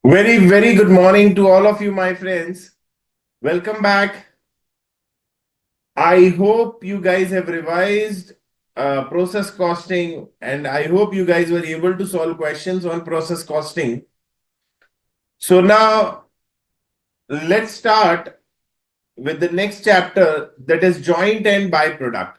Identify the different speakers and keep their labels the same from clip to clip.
Speaker 1: Very good morning to all of you, my friends. Welcome back. I hope you guys have revised process costing, and I hope you guys were able to solve questions on process costing. So now let's start with the next chapter, that is joint and byproduct.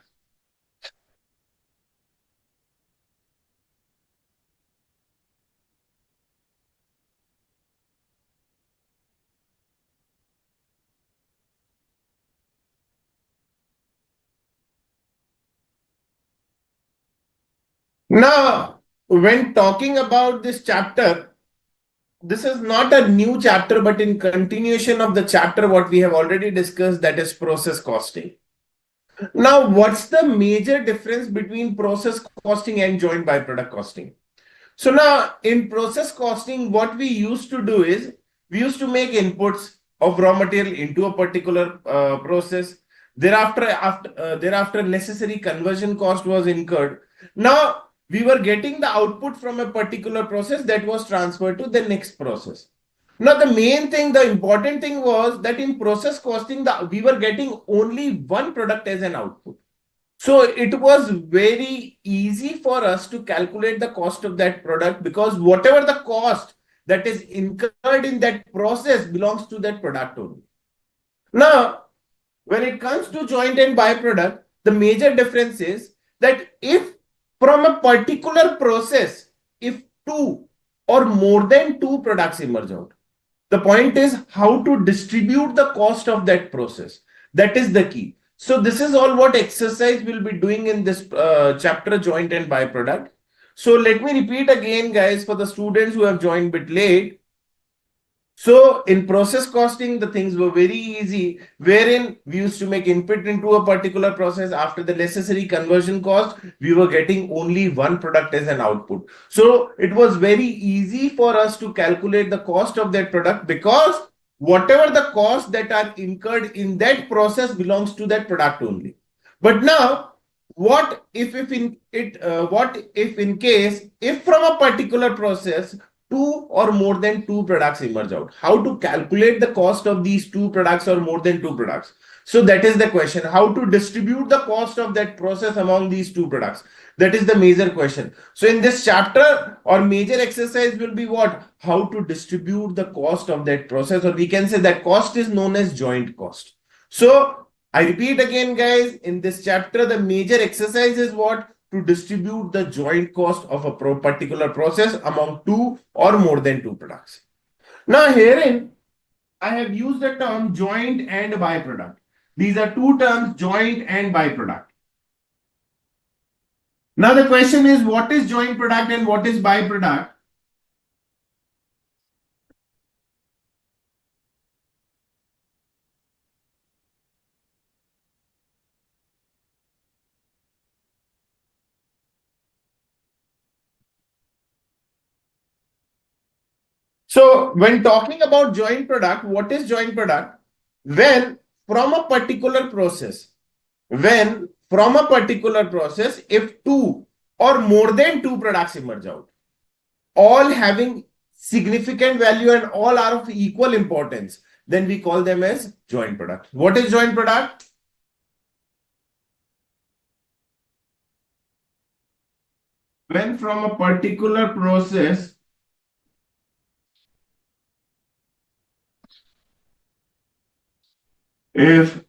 Speaker 1: Now, when talking about this chapter, this is not a new chapter, but in continuation of the chapter what we have already discussed, that is process costing. Now, what's the major difference between process costing and joint byproduct costing? So now in process costing, what we used to do is we used to make inputs of raw material into a particular process. Thereafter, necessary conversion cost was incurred. Now we were getting the output from a particular process that was transferred to the next process. Now, the main thing, the important thing was that in process costing, we were getting only one product as an output. So it was very easy for us to calculate the cost of that product because whatever the cost that is incurred in that process belongs to that product only. Now, when it comes to joint and byproduct, the major difference is that if from a particular process, if two or more than two products emerge out, the point is how to distribute the cost of that process. That is the key. So this is all what exercise we'll be doing in this chapter, joint and byproduct. So let me repeat again, guys, for the students who have joined a bit late. So in process costing, the things were very easy, wherein we used to make input into a particular process. After the necessary conversion cost, we were getting only one product as an output. So it was very easy for us to calculate the cost of that product because whatever the costs that are incurred in that process belongs to that product only. But now, what if in case if from a particular process two or more than two products emerge out, how to calculate the cost of these two products or more than two products? So that is the question, how to distribute the cost of that process among these two products. That is the major question. So in this chapter, our major exercise will be what? How to distribute the cost of that process, or we can say that cost is known as joint cost. So I repeat again, guys, in this chapter, the major exercise is what? To distribute the joint cost of a particular process among two or more than two products. Now, herein, I have used the term joint and byproduct. These are two terms, joint and byproduct. Now, the question is, what is joint product and what is byproduct? So, when talking about joint product, what is joint product? When from a particular process, if two or more than two products emerge out, all having significant value and all are of equal importance, then we call them as joint product. What is joint product? When from a particular process, if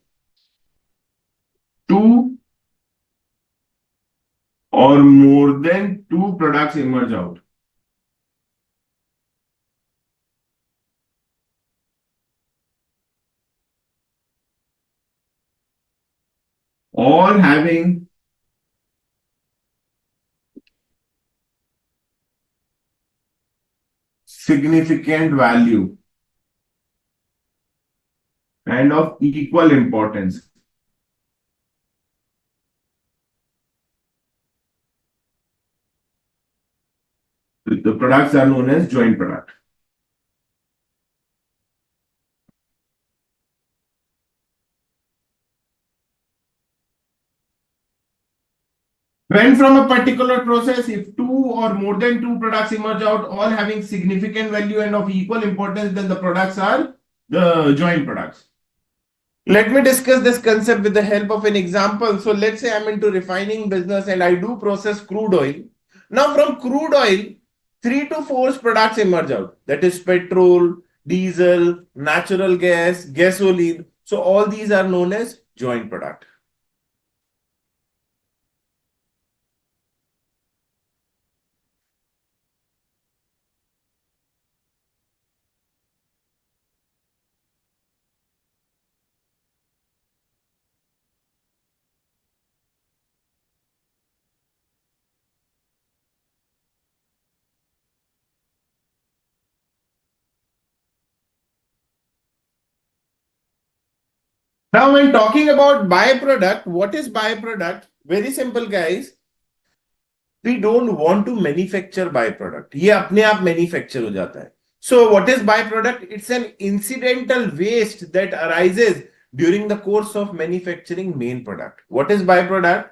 Speaker 1: two or more than two products emerge out, all having significant value and of equal importance. The products are known as joint product. When from a particular process, if two or more than two products emerge out, all having significant value and of equal importance, then the products are the joint products. Let me discuss this concept with the help of an example. So let's say I'm into refining business and I do process crude oil. Now from crude oil, three to four products emerge out. That is petrol, diesel, natural gas, gasoline. So all these are known as joint product. Now, when talking about byproduct, what is byproduct? Very simple, guys. We don't want to manufacture byproduct. ये अपने आप manufacture हो जाता है. So, what is byproduct? It's an incidental waste that arises during the course of manufacturing main product. What is byproduct?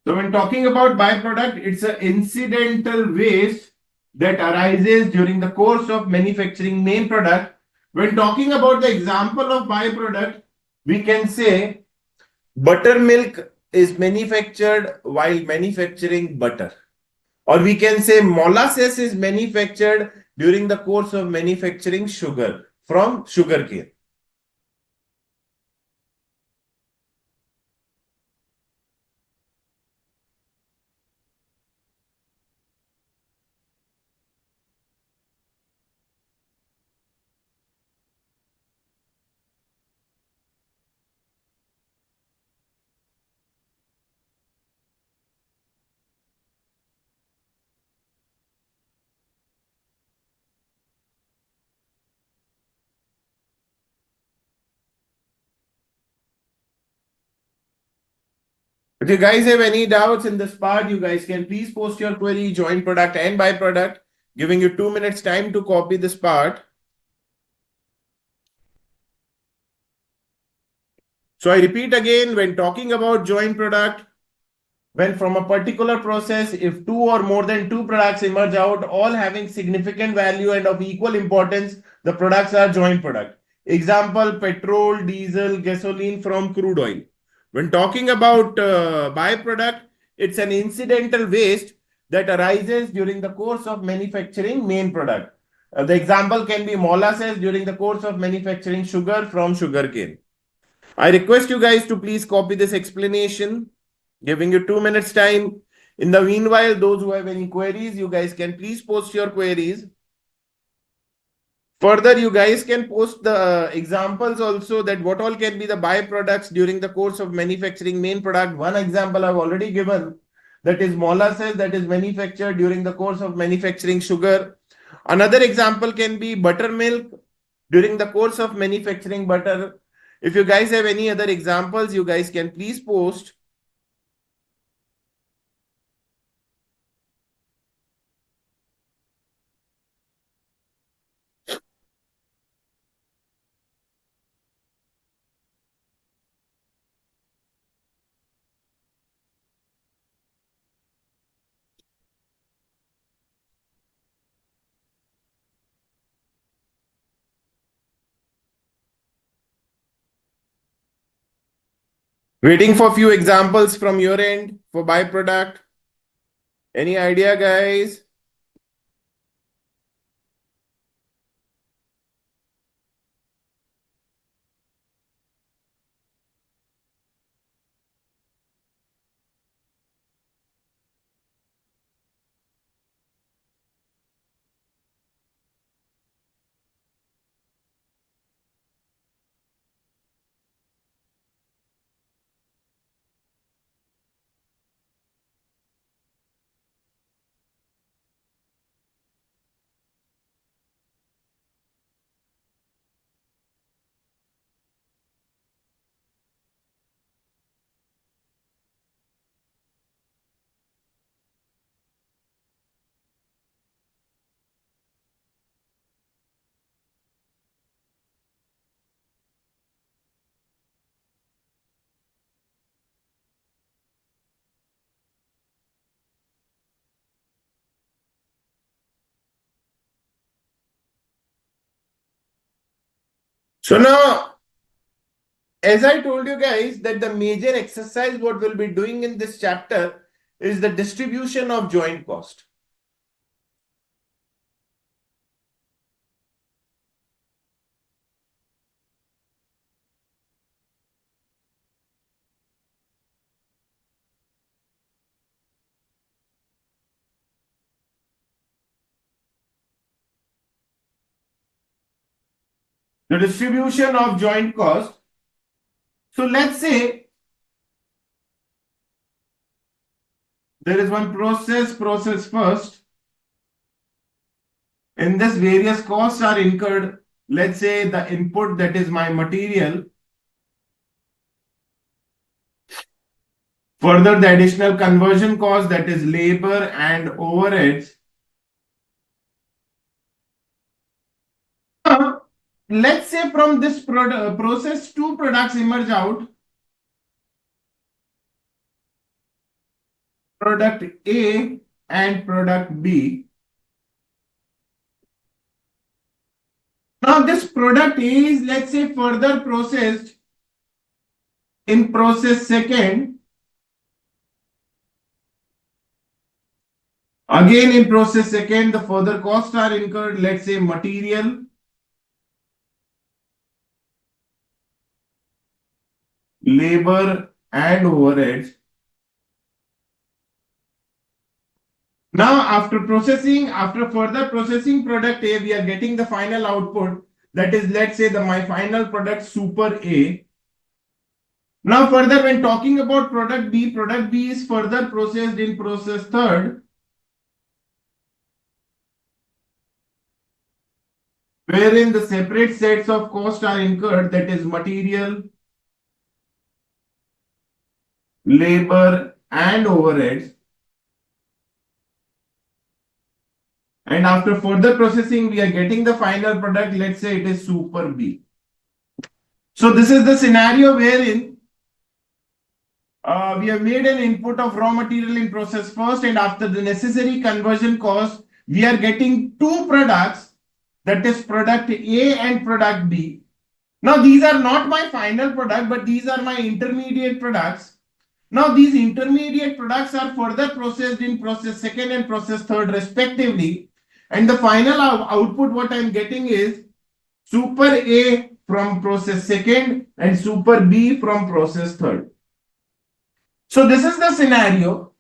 Speaker 1: So, when talking about byproduct, it's an incidental waste that arises during the course of manufacturing main product. When talking about the example of byproduct, we can say buttermilk is manufactured while manufacturing butter. Or we can say molasses is manufactured during the course of manufacturing sugar from sugarcane. If you guys have any doubts in this part, you guys can please post your query, joint product and byproduct, giving you 2 minutes time to copy this part. So I repeat again, when talking about joint product, when from a particular process, if two or more than two products emerge out, all having significant value and of equal importance, the products are joint product. Example, petrol, diesel, gasoline from crude oil. When talking about byproduct, it's an incidental waste that arises during the course of manufacturing main product. The example can be molasses during the course of manufacturing sugar from sugarcane. I request you guys to please copy this explanation, giving you 2 minutes time. In the meanwhile, those who have any queries, you guys can please post your queries. Further, you guys can post the examples also that what all can be the byproducts during the course of manufacturing main product. One example I've already given, that is molasses that is manufactured during the course of manufacturing sugar. Another example can be buttermilk during the course of manufacturing butter. If you guys have any other examples, you guys can please post. Waiting for few examples from your end for byproduct. Any idea, guys? So now, as I told you guys that the major exercise what we'll be doing in this chapter is the distribution of joint cost. The distribution of joint cost. So let's say there is one process first. In this various costs are incurred. Let's say the input that is my material. Further, the additional conversion cost that is labor and overheads. Let's say from this process, two products emerge out. Product A and product B. Now this product A is, let's say, further processed in process second. Again in process second, the further costs are incurred, let's say material, labor and overheads. Now after further processing product A, we are getting the final output. That is, let's say my final product super A. Now further, when talking about product B is further processed in process third, wherein the separate sets of costs are incurred, that is material, labor and overheads. And after further processing, we are getting the final product, let's say it is super B. So this is the scenario wherein we have made an input of raw material in process first, and after the necessary conversion cost, we are getting two products, that is product A and product B. Now these are not my final product, but these are my intermediate products. Now these intermediate products are further processed in process second and process third respectively. And the final output what I am getting is super A from process second and super B from process third. So this is the scenario.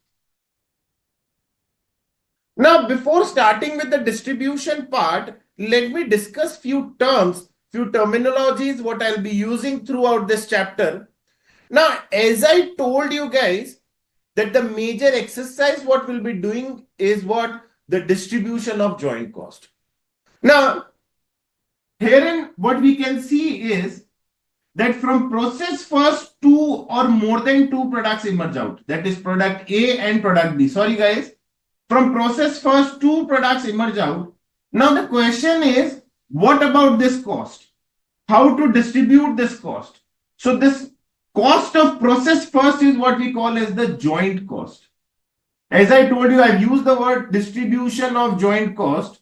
Speaker 1: Now before starting with the distribution part, let me discuss few terms, few terminologies what I'll be using throughout this chapter. Now, as I told you guys that the major exercise what we'll be doing is what? The distribution of joint cost. Now, herein what we can see is that from process first, two or more than two products emerge out. That is product A and product B. Sorry guys. From process first, two products emerge out. Now the question is, what about this cost? How to distribute this cost? So this cost of process first is what we call as the joint cost. As I told you, I've used the word distribution of joint cost.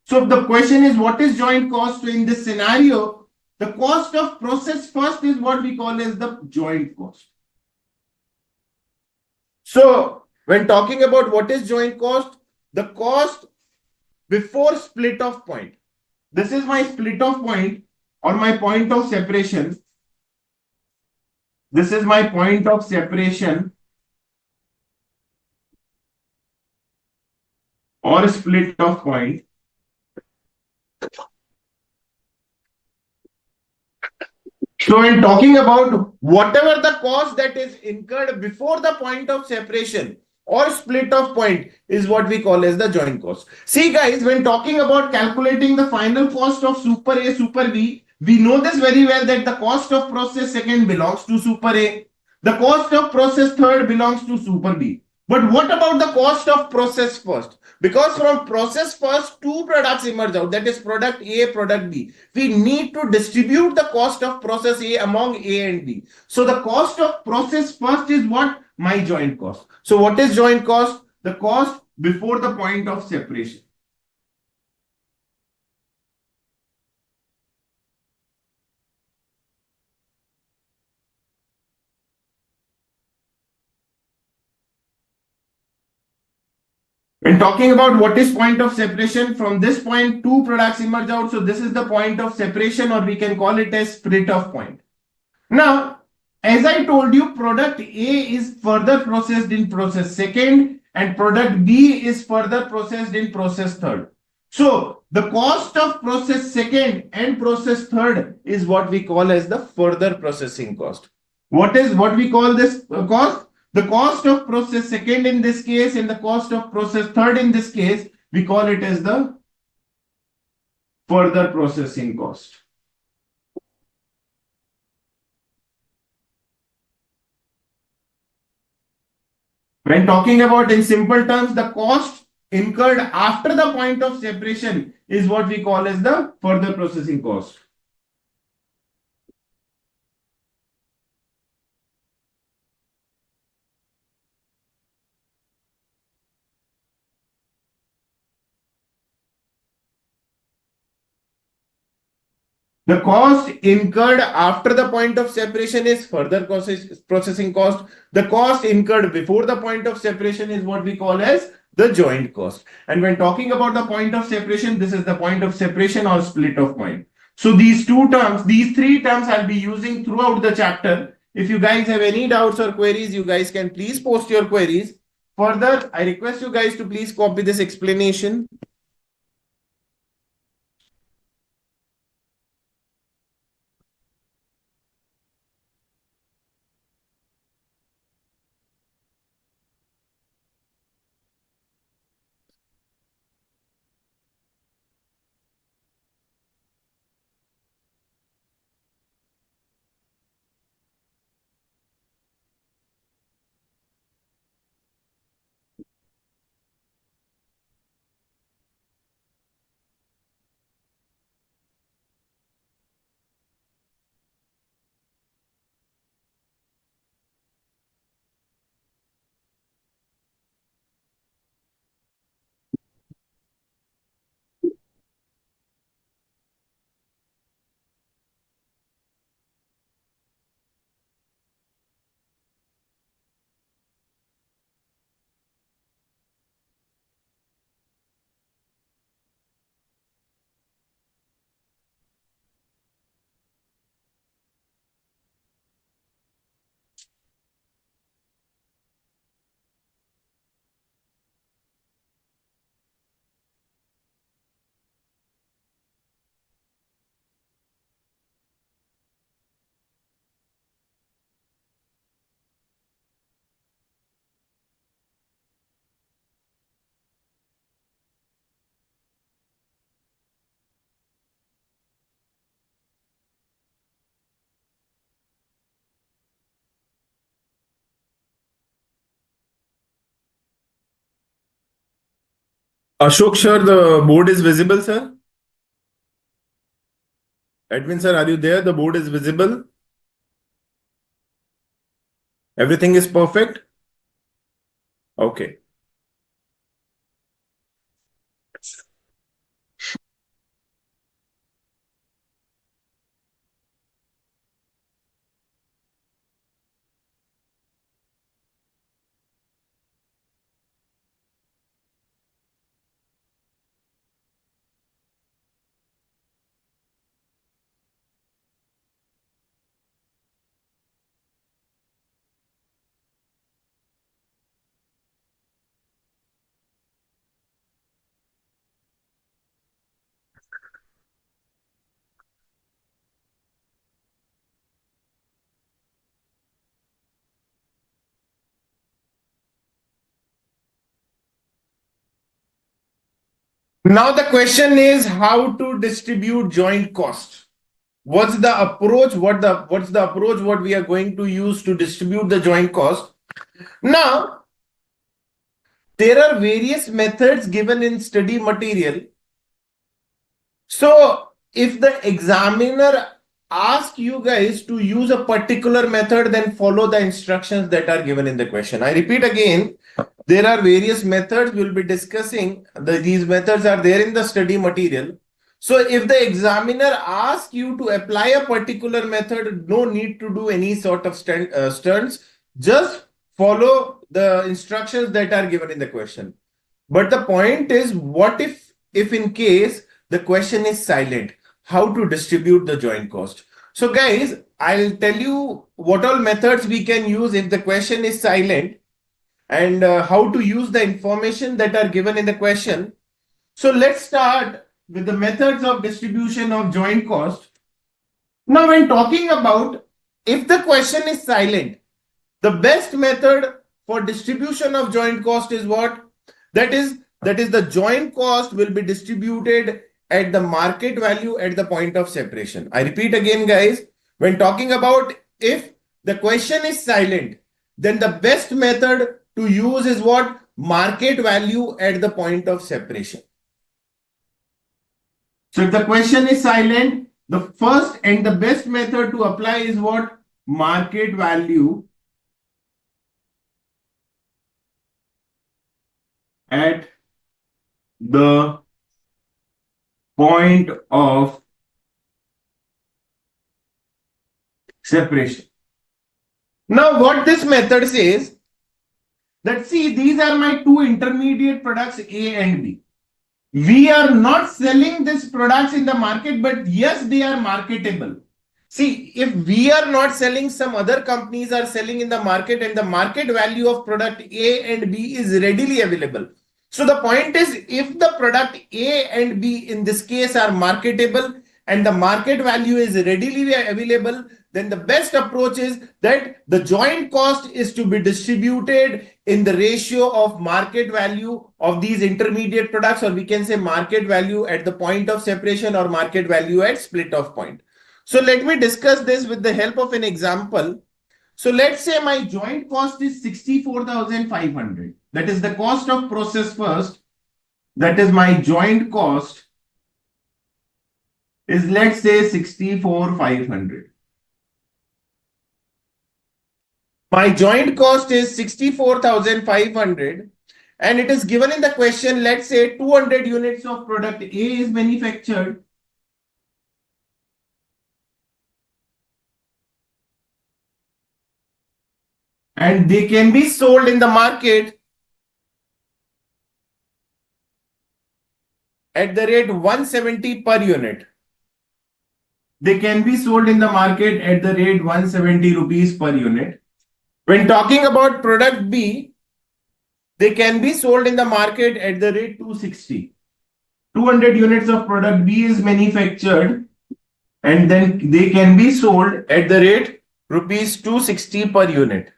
Speaker 1: So the question is, what is joint cost? So in this scenario, the cost of process first is what we call as the joint cost. So when talking about what is joint cost, the cost before split off point. This is my split off point or my point of separation. This is my point of separation or split off point. So in talking about whatever the cost that is incurred before the point of separation or split off point is what we call as the joint cost. See guys, when talking about calculating the final cost of super A, super B, we know this very well that the cost of process second belongs to super A. The cost of process third belongs to super B. But what about the cost of process first? Because from process first, two products emerge out, that is product A, product B. We need to distribute the cost of process A among A and B. So the cost of process first is what? My joint cost. So what is joint cost? The cost before the point of separation. When talking about what is point of separation, from this point two products emerge out. So this is the point of separation, or we can call it as split off point. Now, as I told you, product A is further processed in process second and product B is further processed in process third. So the cost of process second and process third is what we call as the further processing cost. What we call this cost? The cost of process second in this case and the cost of process third in this case, we call it as the further processing cost. When talking about in simple terms, the cost incurred after the point of separation is what we call as the further processing cost. The cost incurred after the point of separation is further processing cost. The cost incurred before the point of separation is what we call as the joint cost. And when talking about the point of separation, this is the point of separation or split of point. So these two terms, these three terms I'll be using throughout the chapter. If you guys have any doubts or queries, you guys can please post your queries. Further, I request you guys to please copy this explanation. Ashok sir, the board is visible, sir. Edwin sir, are you there? The board is visible. Everything is perfect. Okay. Now the question is how to distribute joint cost. What's the approach? What's the approach what we are going to use to distribute the joint cost? Now, there are various methods given in study material. So if the examiner asks you guys to use a particular method, then follow the instructions that are given in the question. I repeat again, there are various methods we'll be discussing. These methods are there in the study material. So if the examiner asks you to apply a particular method, no need to do any sort of stunts. Just follow the instructions that are given in the question. But the point is, what if in case the question is silent, how to distribute the joint cost? So guys, I'll tell you what all methods we can use if the question is silent, and how to use the information that are given in the question. So let's start with the methods of distribution of joint cost. Now, when talking about if the question is silent, the best method for distribution of joint cost is what? That is the joint cost will be distributed at the market value at the point of separation. I repeat again, guys, when talking about if the question is silent, then the best method to use is what? Market value at the point of separation. So if the question is silent, the first and the best method to apply is what? Market value at the point of separation. Now, what this method says that, see, these are my two intermediate products A and B. We are not selling these products in the market, but yes, they are marketable. See, if we are not selling, some other companies are selling in the market, and the market value of product A and B is readily available. So the point is, if the product A and B in this case are marketable and the market value is readily available, then the best approach is that the joint cost is to be distributed in the ratio of market value of these intermediate products, or we can say market value at the point of separation or market value at split off point. So let me discuss this with the help of an example. So let's say my joint cost is 64,500. That is the cost of process first. That is my joint cost is, let's say, 64,500. My joint cost is 64,500 and it is given in the question, let's say 200 units of product A is manufactured. And they can be sold in the market at the rate 170 per unit. They can be sold in the market at the rate 170 rupees per unit. When talking about product B, they can be sold in the market at the rate 260. 200 units of product B is manufactured and then they can be sold at the rate rupees 260 per unit.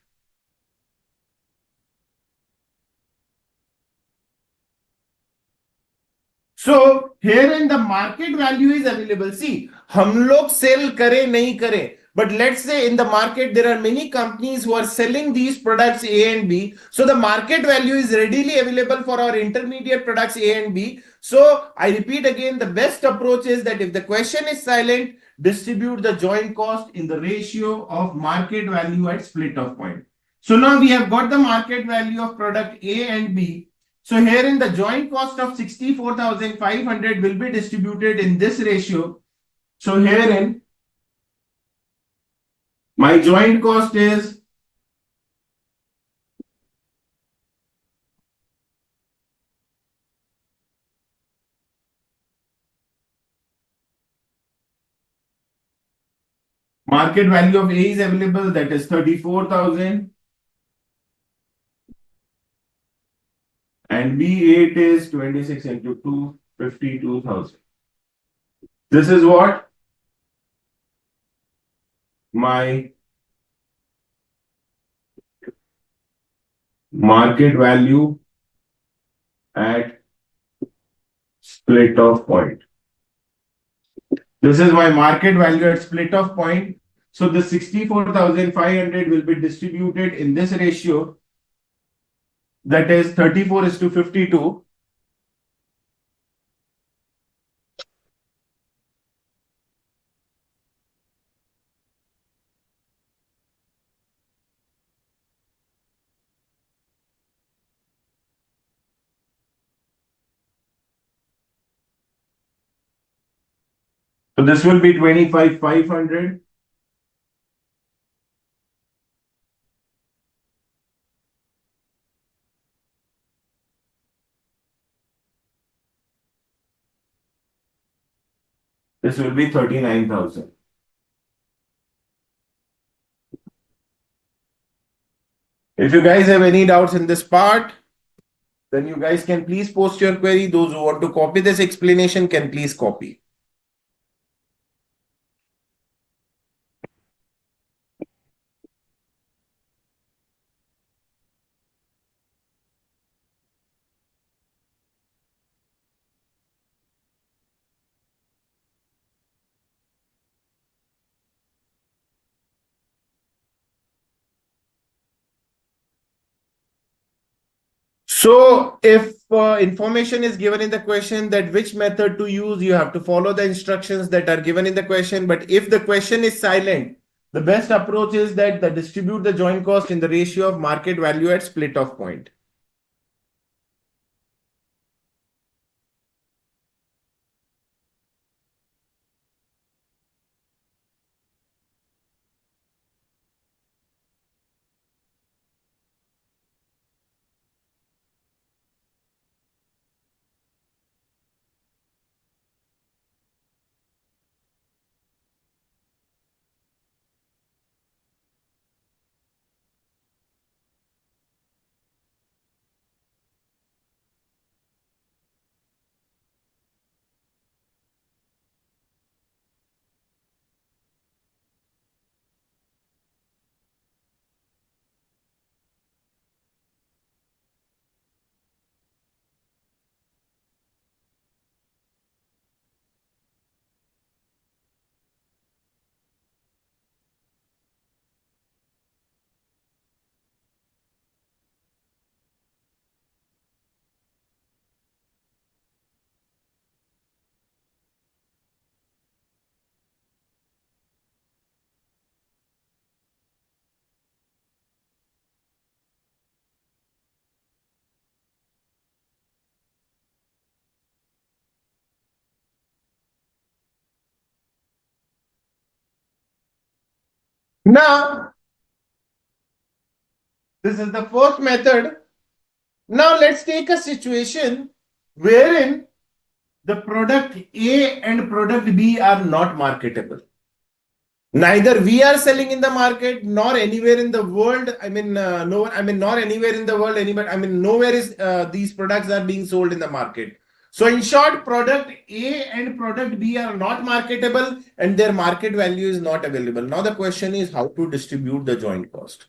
Speaker 1: So herein the market value is available. See, हम लोग sell करें नहीं करें, but let's say in the market there are many companies who are selling these products A and B. So the market value is readily available for our intermediate products A and B. So I repeat again, the best approach is that if the question is silent, distribute the joint cost in the ratio of market value at split off point. So now we have got the market value of product A and B. So herein the joint cost of 64,500 will be distributed in this ratio. So herein my joint cost is market value of A is available, that is 34,000, and B8 is 26 into 2, 52,000. This is what my market value at split off point. This is my market value at split off point. So the 64,500 will be distributed in this ratio, that is 34 is to 52. So this will be 25,500. This will be 39,000. If you guys have any doubts in this part, then you guys can please post your query. Those who want to copy this explanation can please copy. So if information is given in the question that which method to use, you have to follow the instructions that are given in the question. But if the question is silent, the best approach is that the distribute the joint cost in the ratio of market value at split off point. Now, this is the first method. Now let's take a situation wherein the product A and product B are not marketable. Neither we are selling in the market nor anywhere in the world. Nor anywhere in the world, anywhere. Nowhere is these products are being sold in the market. So in short, product A and product B are not marketable and their market value is not available. Now the question is how to distribute the joint cost.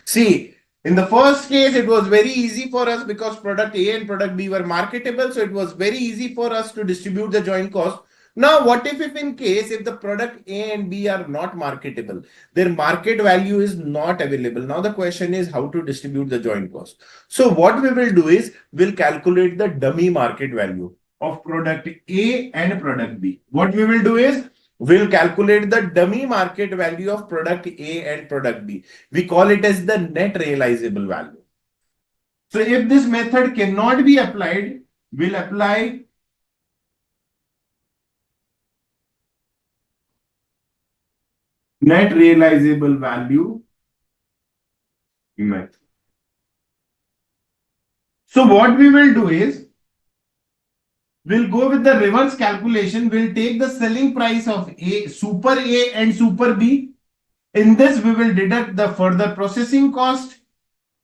Speaker 1: See, in the first case, it was very easy for us because product A and product B were marketable. So it was very easy for us to distribute the joint cost. Now, what if in case if the product A and B are not marketable, their market value is not available. Now, the question is how to distribute the joint cost. So what we will do is we'll calculate the dummy market value of product A and product B. What we will do is we'll calculate the dummy market value of product A and product B. We call it as the net realizable value. So if this method cannot be applied, we'll apply net realizable value method. So what we will do is we'll go with the reverse calculation. We'll take the selling price of A, super A and super B. In this, we will deduct the further processing cost,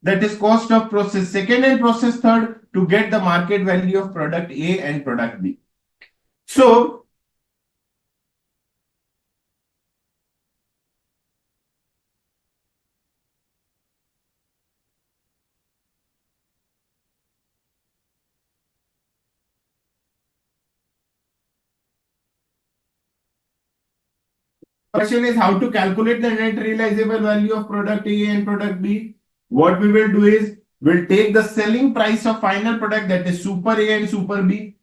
Speaker 1: that is cost of process second and process third, to get the market value of product A and product B. So question is how to calculate the net realizable value of product A and product B. What we will do is we'll take the selling price of final product, that is super A and super B.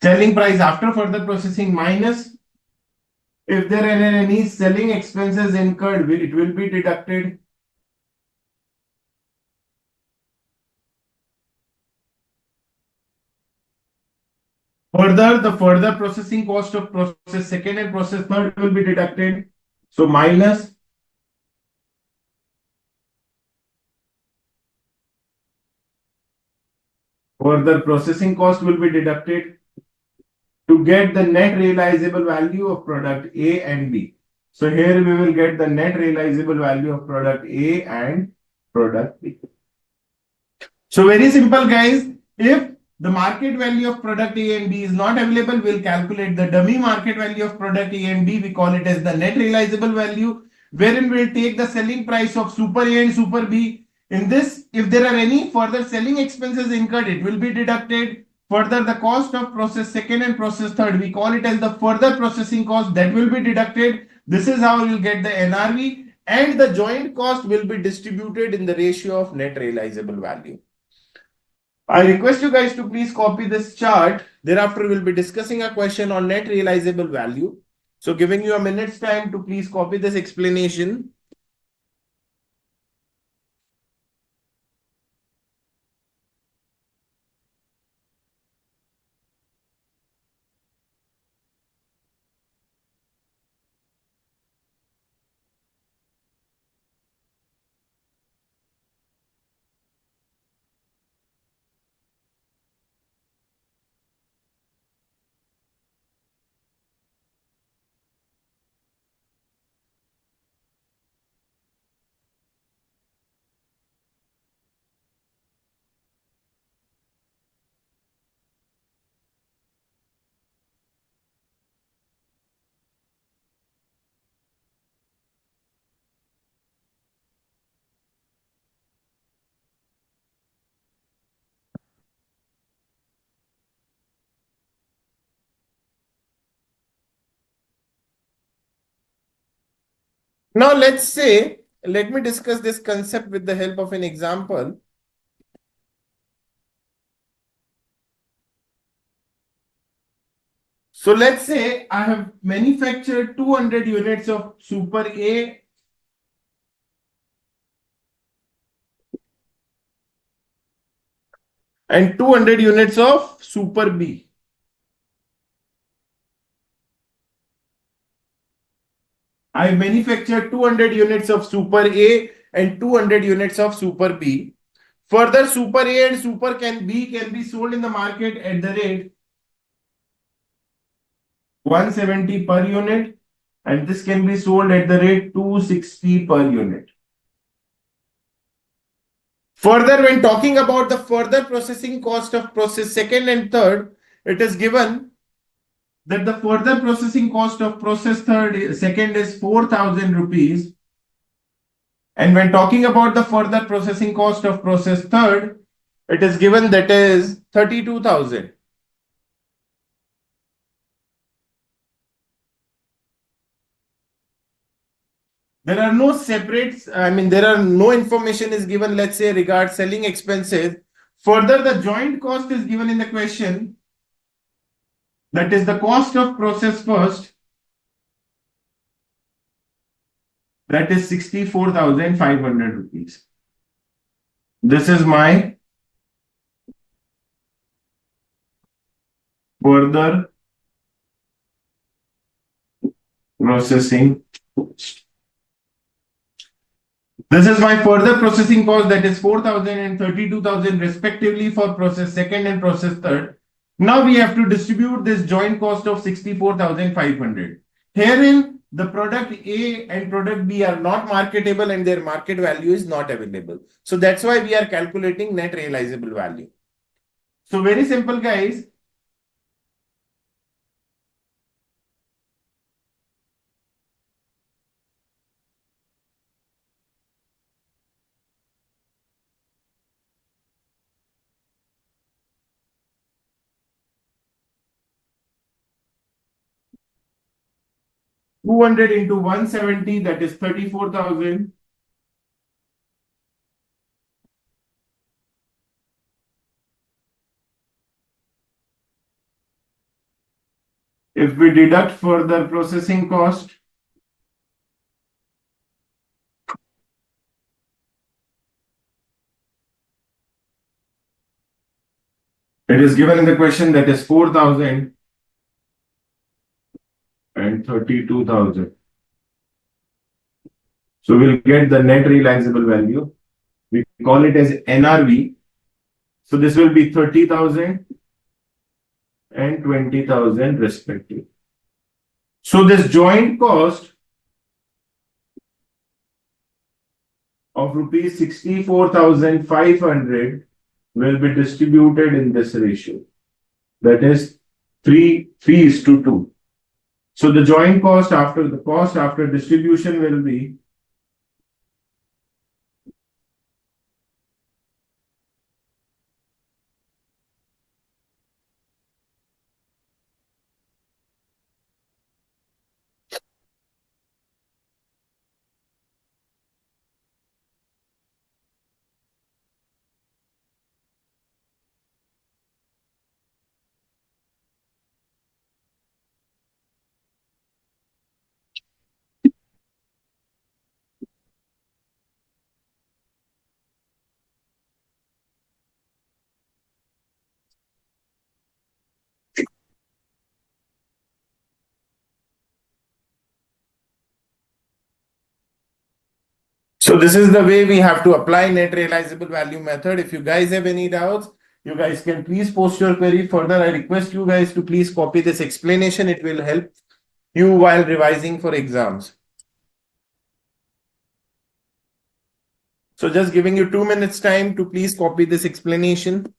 Speaker 1: Selling price after further processing minus if there are any selling expenses incurred, it will be deducted. Further, the further processing cost of process second and process third will be deducted. So minus further processing cost will be deducted to get the net realizable value of product A and B. So here we will get the net realizable value of product A and product B. So very simple, guys. If the market value of product A and B is not available, we'll calculate the dummy market value of product A and B. We call it as the net realizable value, wherein we'll take the selling price of super A and super B. In this, if there are any further selling expenses incurred, it will be deducted. Further, the cost of process second and process third, we call it as the further processing cost, that will be deducted. This is how we'll get the NRV, and the joint cost will be distributed in the ratio of net realizable value. I request you guys to please copy this chart. Thereafter, we'll be discussing a question on net realizable value. So giving you a minute's time to please copy this explanation. Now, let me discuss this concept with the help of an example. So let's say I have manufactured 200 units of Super A and 200 units of Super B. I manufactured 200 units of Super A and 200 units of Super B. Further, Super A and Super B can be sold in the market at the rate 170 per unit, and this can be sold at the rate 260 per unit. Further, when talking about the further processing cost of process second and third, it is given that the further processing cost of process second is 4,000 rupees. And when talking about the further processing cost of process third, it is given that is 32,000. There are no separates, there are no information is given, let's say, regard selling expenses. Further, the joint cost is given in the question. That is the cost of process first. That is 64,500 rupees. This is my further processing cost. This is my further processing cost, that is 4,000 and 32,000 respectively for process second and process third. Now we have to distribute this joint cost of 64,500. Herein, the product A and product B are not marketable and their market value is not available. So that's why we are calculating net realizable value. So very simple, guys. Two hundred into 170, that is 34,000. If we deduct further processing cost, It is given in the question that is 4,000 and 32,000. So we'll get the net realizable value. We call it as NRV. So this will be 30,000 and 20,000 respectively. So this joint cost of rupees 64,500 will be distributed in this ratio. That is 3:2. So the joint cost after the cost after distribution will be so this is the way we have to apply net realizable value method. If you guys have any doubts, you guys can please post your query. Further, I request you guys to please copy this explanation. It will help you while revising for exams. So just giving you 2 minutes time to please copy this explanation.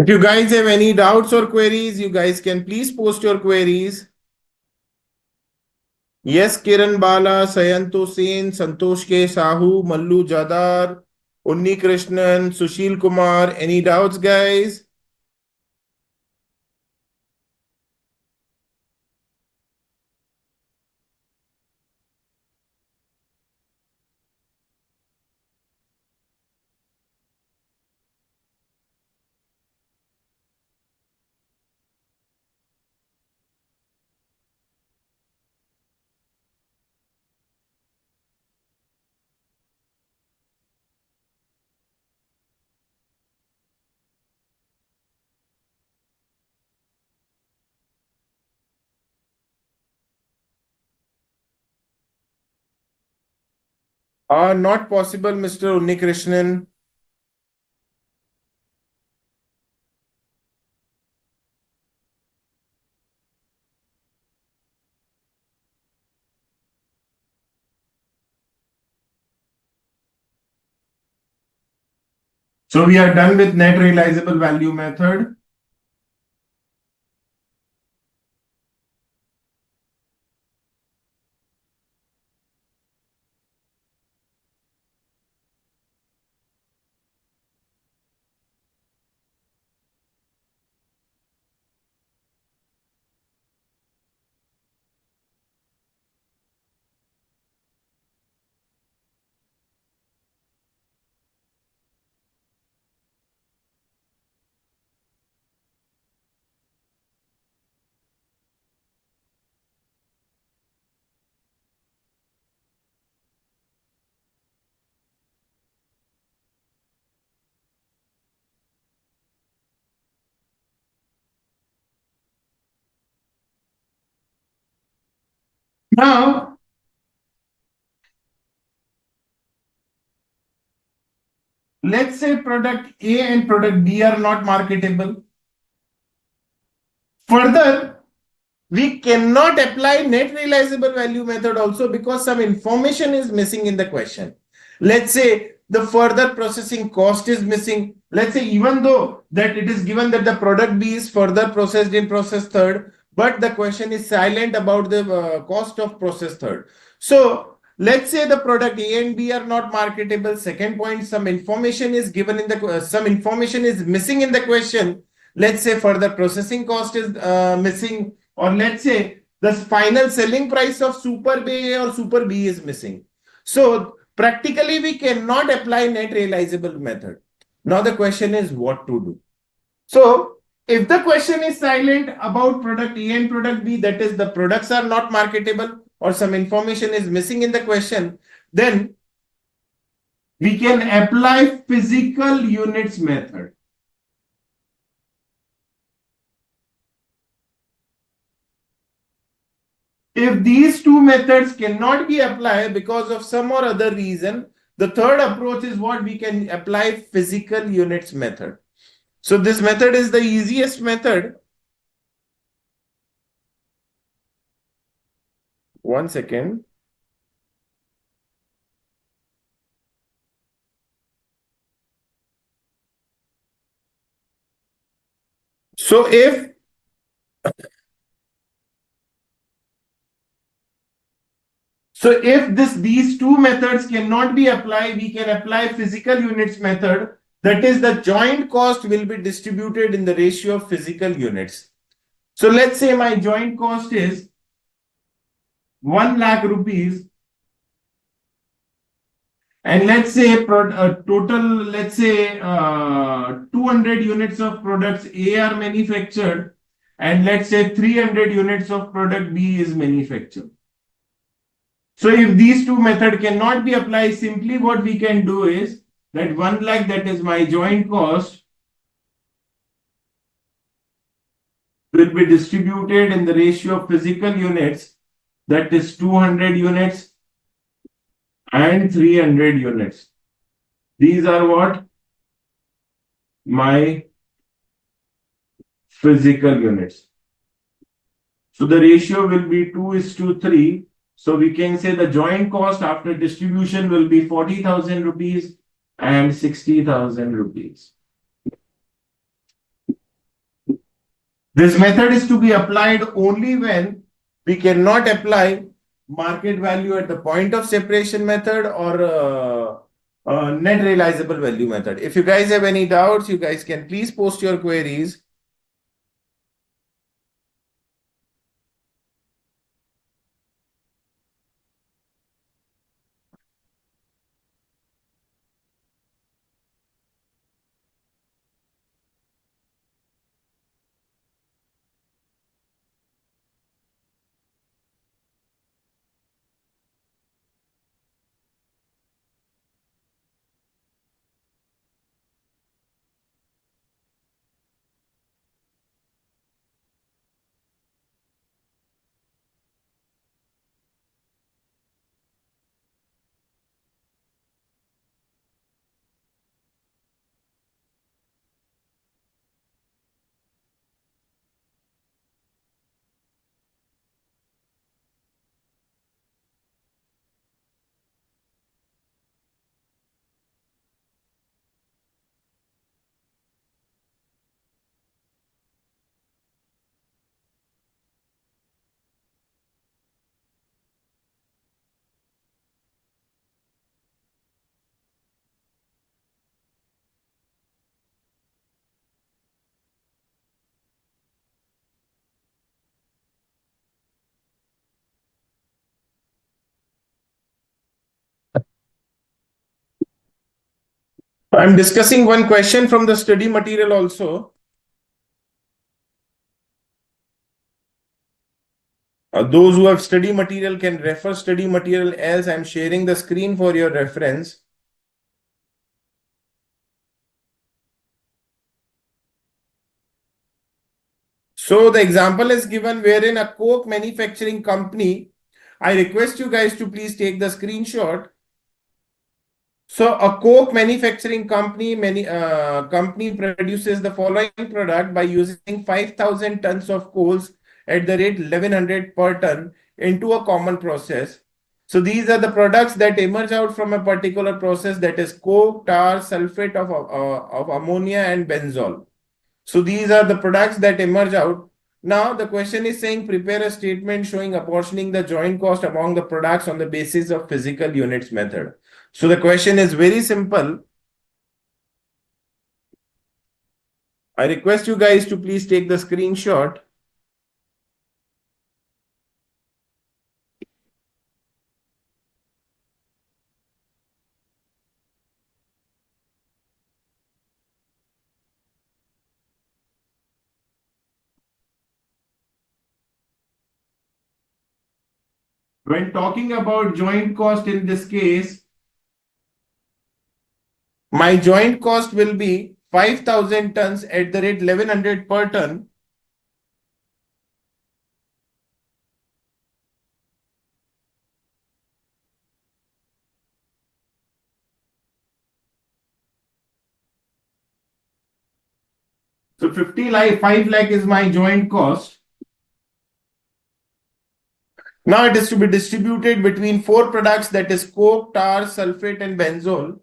Speaker 1: If you guys have any doubts or queries, you guys can please post your queries. Yes, Kiran Bala, Sayanto Sen, Santosh K. Sahu, Mallu Jadar, Unni Krishnan, Sushil Kumar. Any doubts, guys? Not possible, Mr. Unni Krishnan. So we are done with net realizable value method. Now, let's say product A and product B are not marketable. Further, we cannot apply net realizable value method also because some information is missing in the question. Let's say the further processing cost is missing. Let's say even though that it is given that the product B is further processed in process third, but the question is silent about the cost of process third. So let's say the product A and B are not marketable. Second point, some information is given in the some information is missing in the question. Let's say further processing cost is missing, or let's say the final selling price of Super B or Super B is missing. So practically we cannot apply net realizable method. Now the question is what to do. So if the question is silent about product A and product B, that is the products are not marketable or some information is missing in the question, then we can apply physical units method. If these two methods cannot be applied because of some or other reason, the third approach is what we can apply physical units method. So this method is the easiest method. One second. So if these two methods cannot be applied, we can apply physical units method. That is, the joint cost will be distributed in the ratio of physical units. So let's say my joint cost is 1 lakh rupees, and let's say total, let's say 200 units of products A are manufactured, and let's say 300 units of product B is manufactured. So if these two methods cannot be applied, simply what we can do is that 1 lakh, that is my joint cost, will be distributed in the ratio of physical units, that is 200 units and 300 units. These are what? My physical units. So the ratio will be 2:3. So we can say the joint cost after distribution will be 40,000 rupees and 60,000 rupees. This method is to be applied only when we cannot apply market value at the point of separation method or net realizable value method. If you guys have any doubts, you guys can please post your queries. I'm discussing one question from the study material also. Those who have study material can refer study material, else I'm sharing the screen for your reference. So the example is given wherein a Coke manufacturing company I request you guys to please take the screenshot. So a Coke manufacturing company company produces the following product by using 5,000 tons of coals at the rate 1100 per ton into a common process. So these are the products that emerge out from a particular process, that is coke, tar, sulfate of ammonia and benzol. So these are the products that emerge out. Now the question is saying prepare a statement showing apportioning the joint cost among the products on the basis of physical units method. So the question is very simple. I request you guys to please take the screenshot. When talking about joint cost in this case, my joint cost will be 5,000 tons at the rate 1100 per ton. So 5 lakh is my joint cost. Now it is to be distributed between four products, that is coke, tar, sulfate and benzol.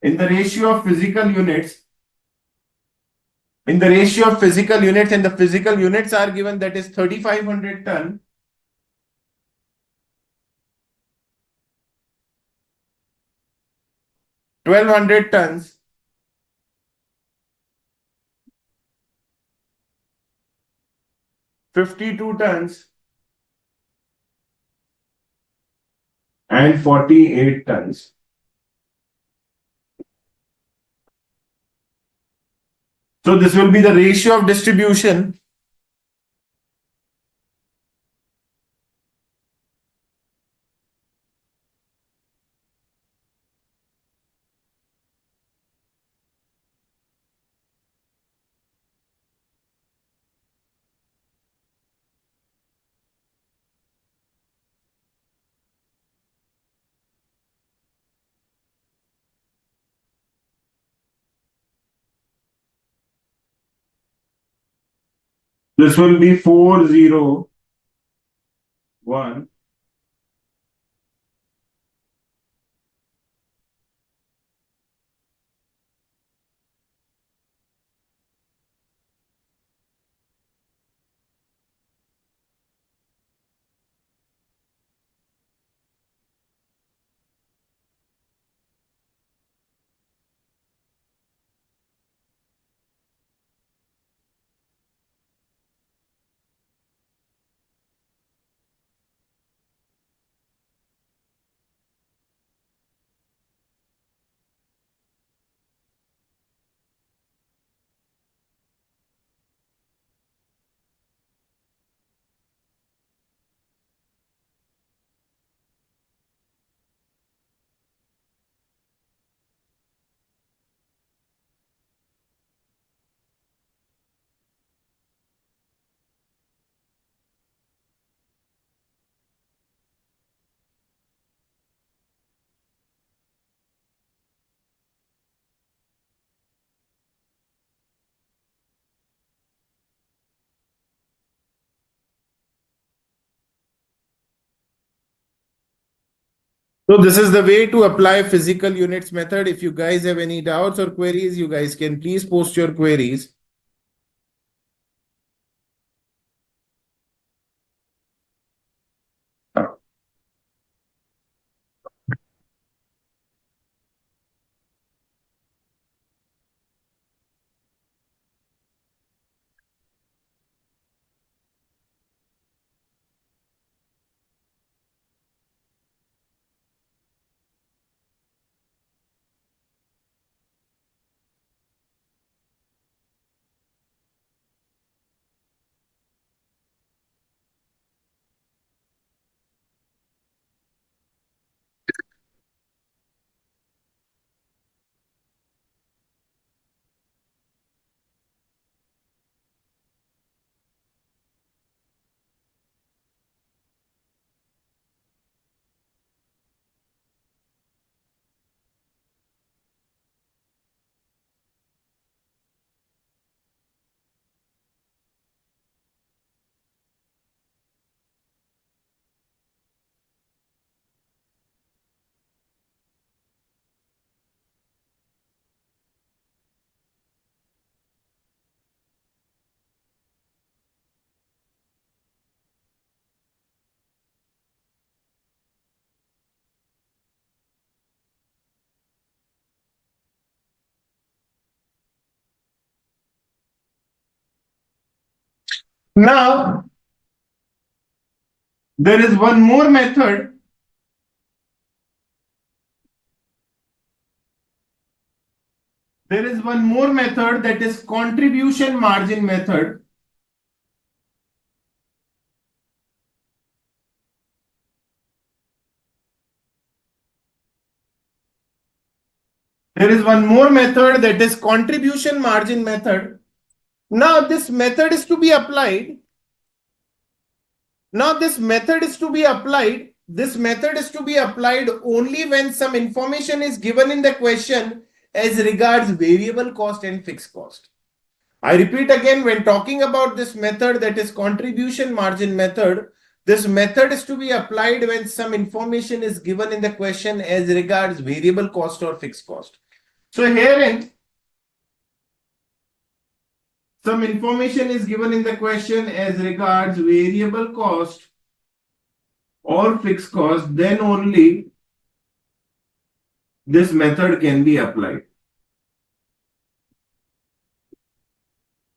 Speaker 1: In the ratio of physical units, and the physical units are given, that is 3,500 ton, 1,200 tons, 52 tons and 48 tons. So this will be the ratio of distribution. This will be 401. So this is the way to apply physical units method. If you guys have any doubts or queries, you guys can please post your queries. Now, there is one more method. There is one more method, that is contribution margin method. There is one more method, that is contribution margin method. Now this method is to be applied. Now this method is to be applied. This method is to be applied only when some information is given in the question as regards variable cost and fixed cost. I repeat again, when talking about this method, that is contribution margin method, this method is to be applied when some information is given in the question as regards variable cost or fixed cost. So herein, some information is given in the question as regards variable cost or fixed cost, then only this method can be applied.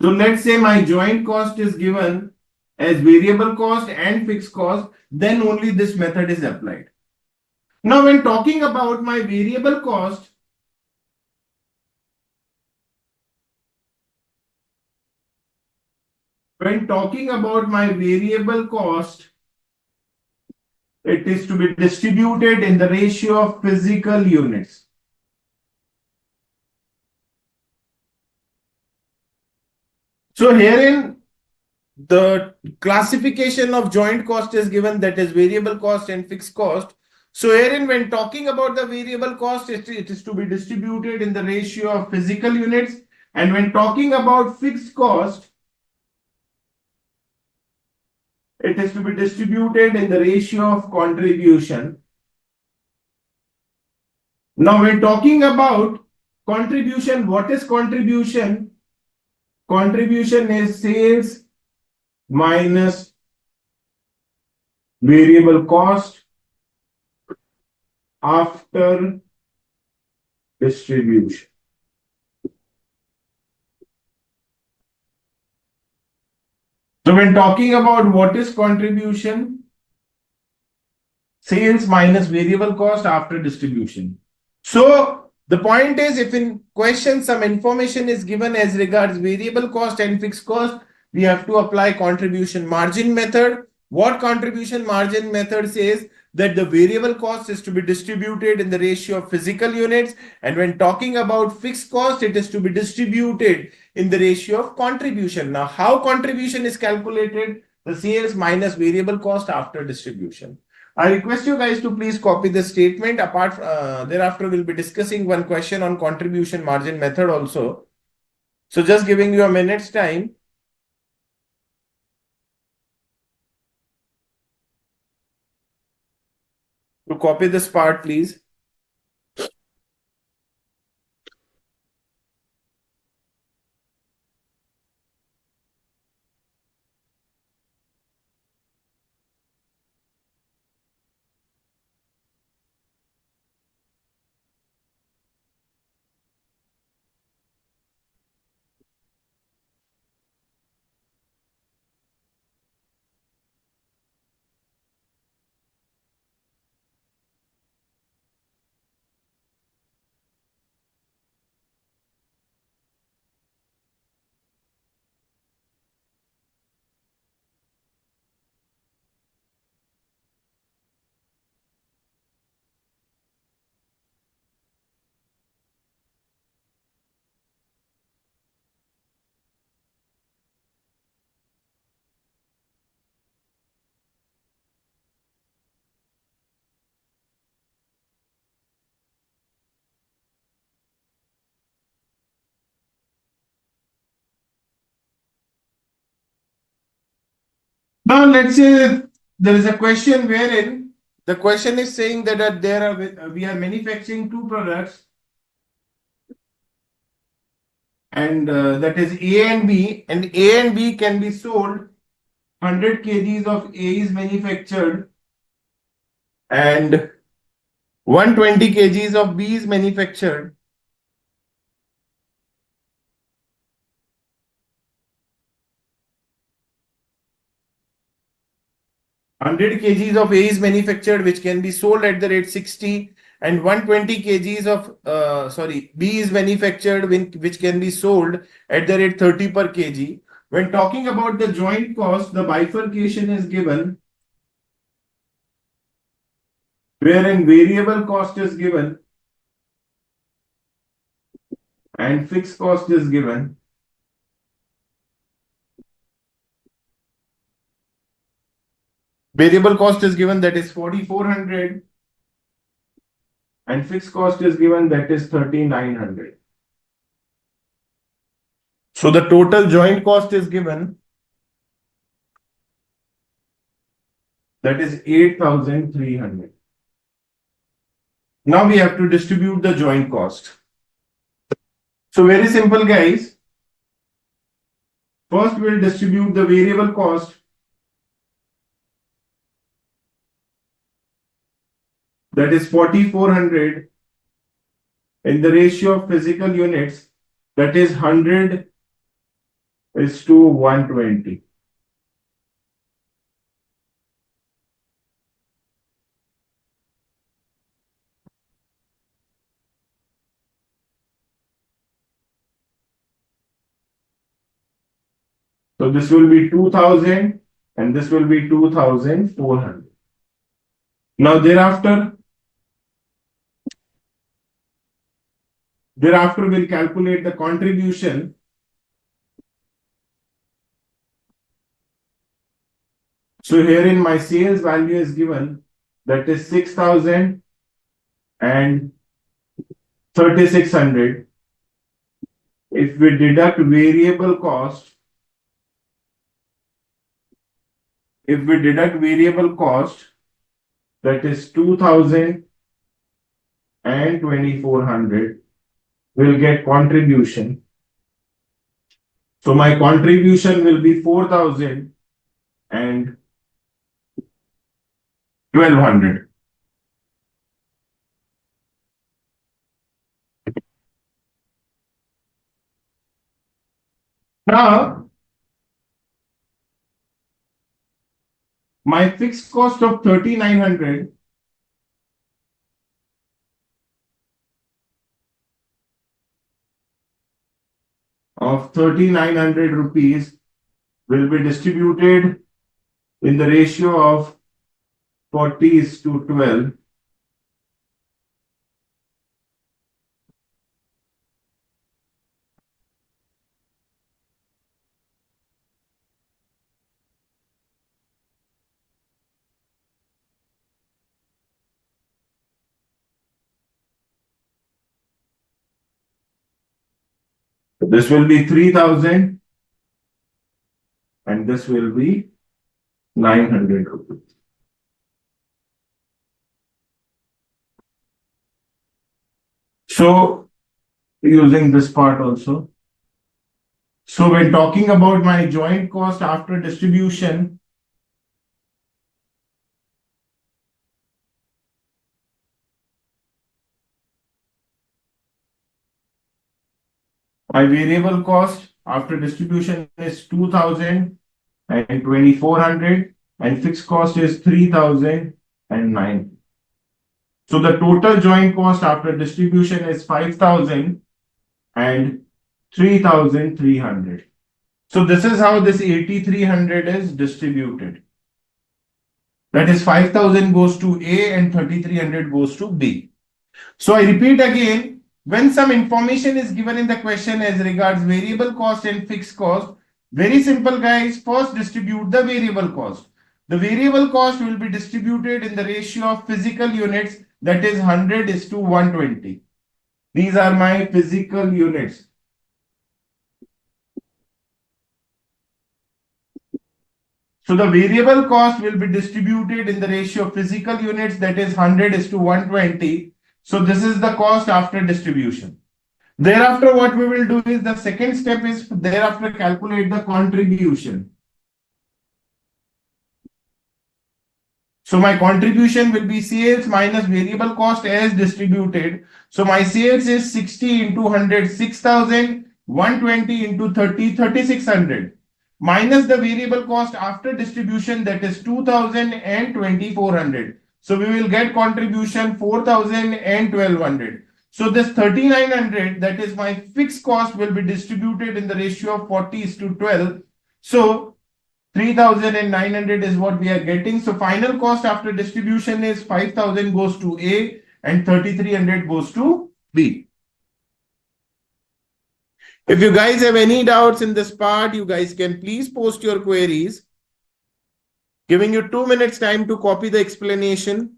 Speaker 1: So let's say my joint cost is given as variable cost and fixed cost, then only this method is applied. Now, when talking about my variable cost, it is to be distributed in the ratio of physical units. So herein, the classification of joint cost is given, that is variable cost and fixed cost. So herein, when talking about the variable cost, it is to be distributed in the ratio of physical units. And when talking about fixed cost, it is to be distributed in the ratio of contribution. Now, when talking about contribution, what is contribution? Contribution is sales minus variable cost after distribution. So when talking about what is contribution, sales minus variable cost after distribution. So the point is, if in question some information is given as regards variable cost and fixed cost, we have to apply contribution margin method. What contribution margin method says? That the variable cost is to be distributed in the ratio of physical units, and when talking about fixed cost, it is to be distributed in the ratio of contribution. Now, how contribution is calculated? The sales minus variable cost after distribution. I request you guys to please copy the statement. Thereafter, we'll be discussing one question on contribution margin method also. So just giving you a minute's time. To copy this part, please. Now, let's say there is a question wherein the question is saying that we are manufacturing two products, and that is A and B, and A and B can be sold. 100 kgs of A is manufactured and 120 kgs of B is manufactured. 100 kgs of A is manufactured, which can be sold at the rate 60, and 120 kgs of B is manufactured, which can be sold at the rate 30 per kg. When talking about the joint cost, the bifurcation is given, wherein variable cost is given and fixed cost is given. Variable cost is given, that is 4,400, and fixed cost is given, that is 3,900. So the total joint cost is given, that is 8,300. Now we have to distribute the joint cost. So very simple, guys. First we'll distribute the variable cost, that is 4,400, in the ratio of physical units, that is 100 is to 120. So this will be 2,000 and this will be 2,400. Now thereafter we'll calculate the contribution. So herein my sales value is given, that is 6,000 and 3,600. If we deduct variable cost, that is 2,000 and 2,400, we'll get contribution. So my contribution will be 4,000 and 1,200. Now, my fixed cost of 3,900 rupees will be distributed in the ratio of 40:12. This will be 3,000 and this will be 900 rupees. So using this part also. So when talking about my joint cost after distribution, my variable cost after distribution is 2,000 and 2,400 and fixed cost is 3,009. So the total joint cost after distribution is 5,000 and 3,300. So this is how this 8,300 is distributed. That is 5,000 goes to A and 3,300 goes to B. So I repeat again, when some information is given in the question as regards variable cost and fixed cost, very simple, guys. First distribute the variable cost. The variable cost will be distributed in the ratio of physical units, that is 100:120. These are my physical units. So the variable cost will be distributed in the ratio of physical units, that is 100:120. So this is the cost after distribution. Thereafter, what we will do is the second step is thereafter calculate the contribution. So my contribution will be sales minus variable cost as distributed. So my sales is 60 into 100, 6,000, 120 into 30, 3,600. minus the variable cost after distribution, that is 2000 and 2400. So we will get contribution 4000 and 1200. So this 3900, that is my fixed cost, will be distributed in the ratio of 40 is to 12. So 3900 is what we are getting. So final cost after distribution is 5000 goes to A and 3300 goes to B. If you guys have any doubts in this part, you guys can please post your queries. Giving you 2 minutes time to copy the explanation.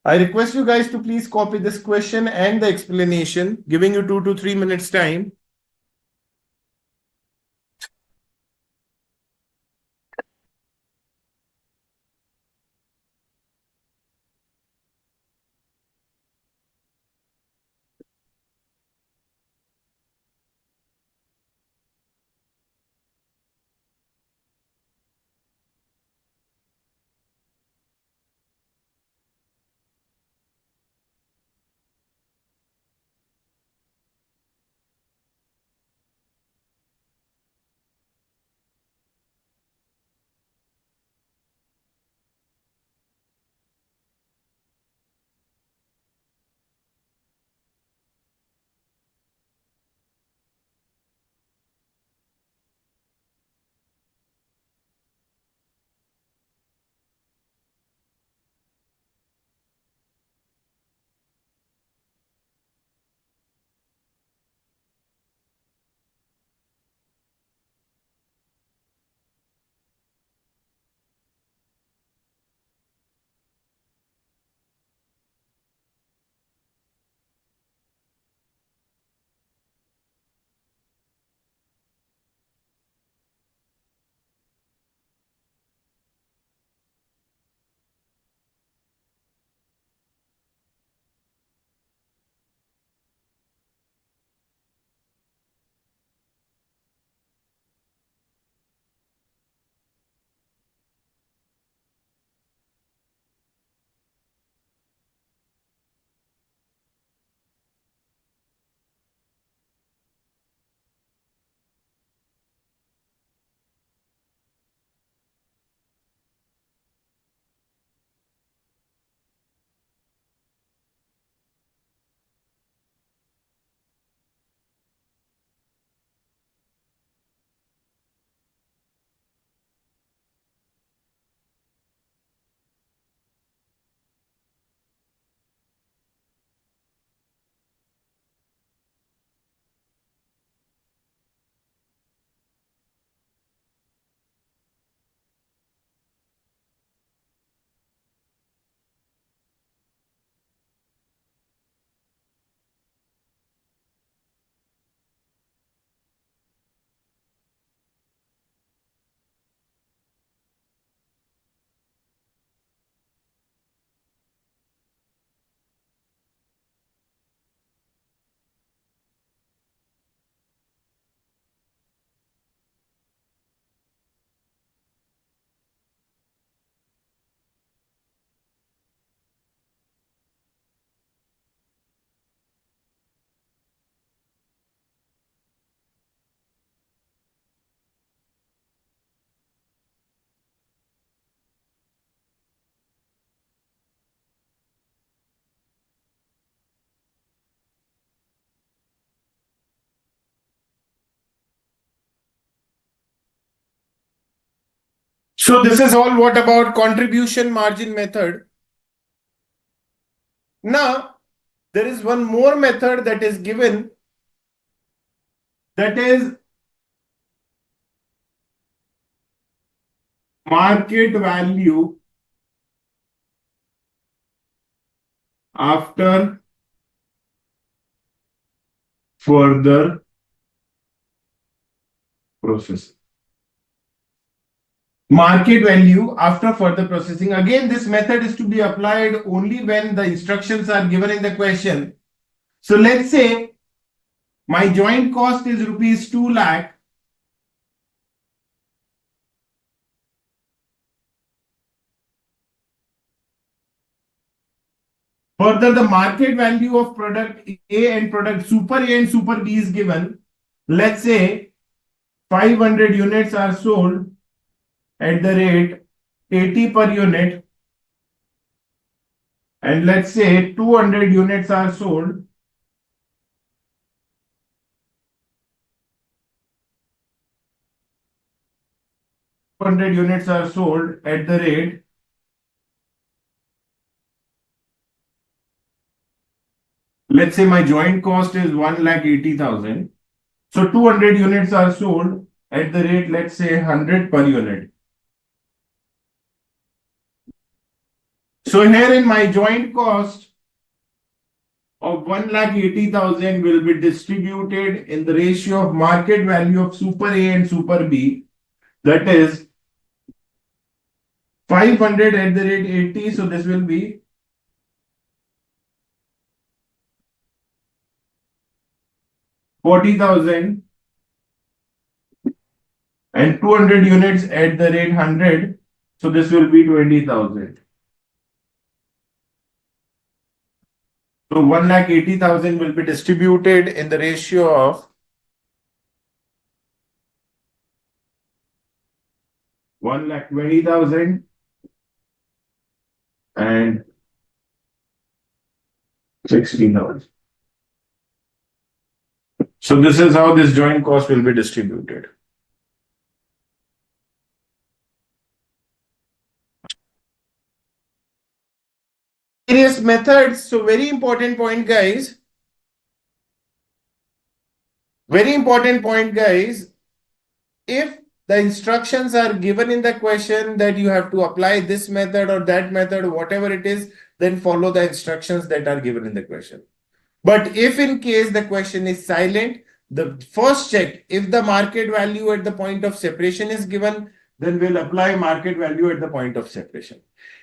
Speaker 1: I request you guys to please copy this question and the explanation, giving you 2 to 3 minutes time. So this is all what about contribution margin method. Now, there is one more method that is given, that is market value after further processing. Market value after further processing. Again, this method is to be applied only when the instructions are given in the question. So let's say my joint cost is rupees 2 lakh. Further, the market value of product A and product super A and super B is given. Let's say 500 units are sold at the rate 80 per unit, and let's say 200 units are sold at the rate, let's say my joint cost is 1,80,000. So 200 units are sold at the rate, let's say 100 per unit. So here in my joint cost of 1,80,000 will be distributed in the ratio of market value of Super A and Super B. That is 500 at the rate 80. So this will be 40,000, and 200 units at the rate 100. So this will be 20,000. So 1,80,000 will be distributed in the ratio of 1,20,000 and 60,000. So this is how this joint cost will be distributed. Various methods. So very important point, guys. Very important point, guys. If the instructions are given in the question that you have to apply this method or that method, whatever it is, then follow the instructions that are given in the question. But if in case the question is silent, the first check, if the market value at the point of separation is given, then we'll apply market value at the point of separation.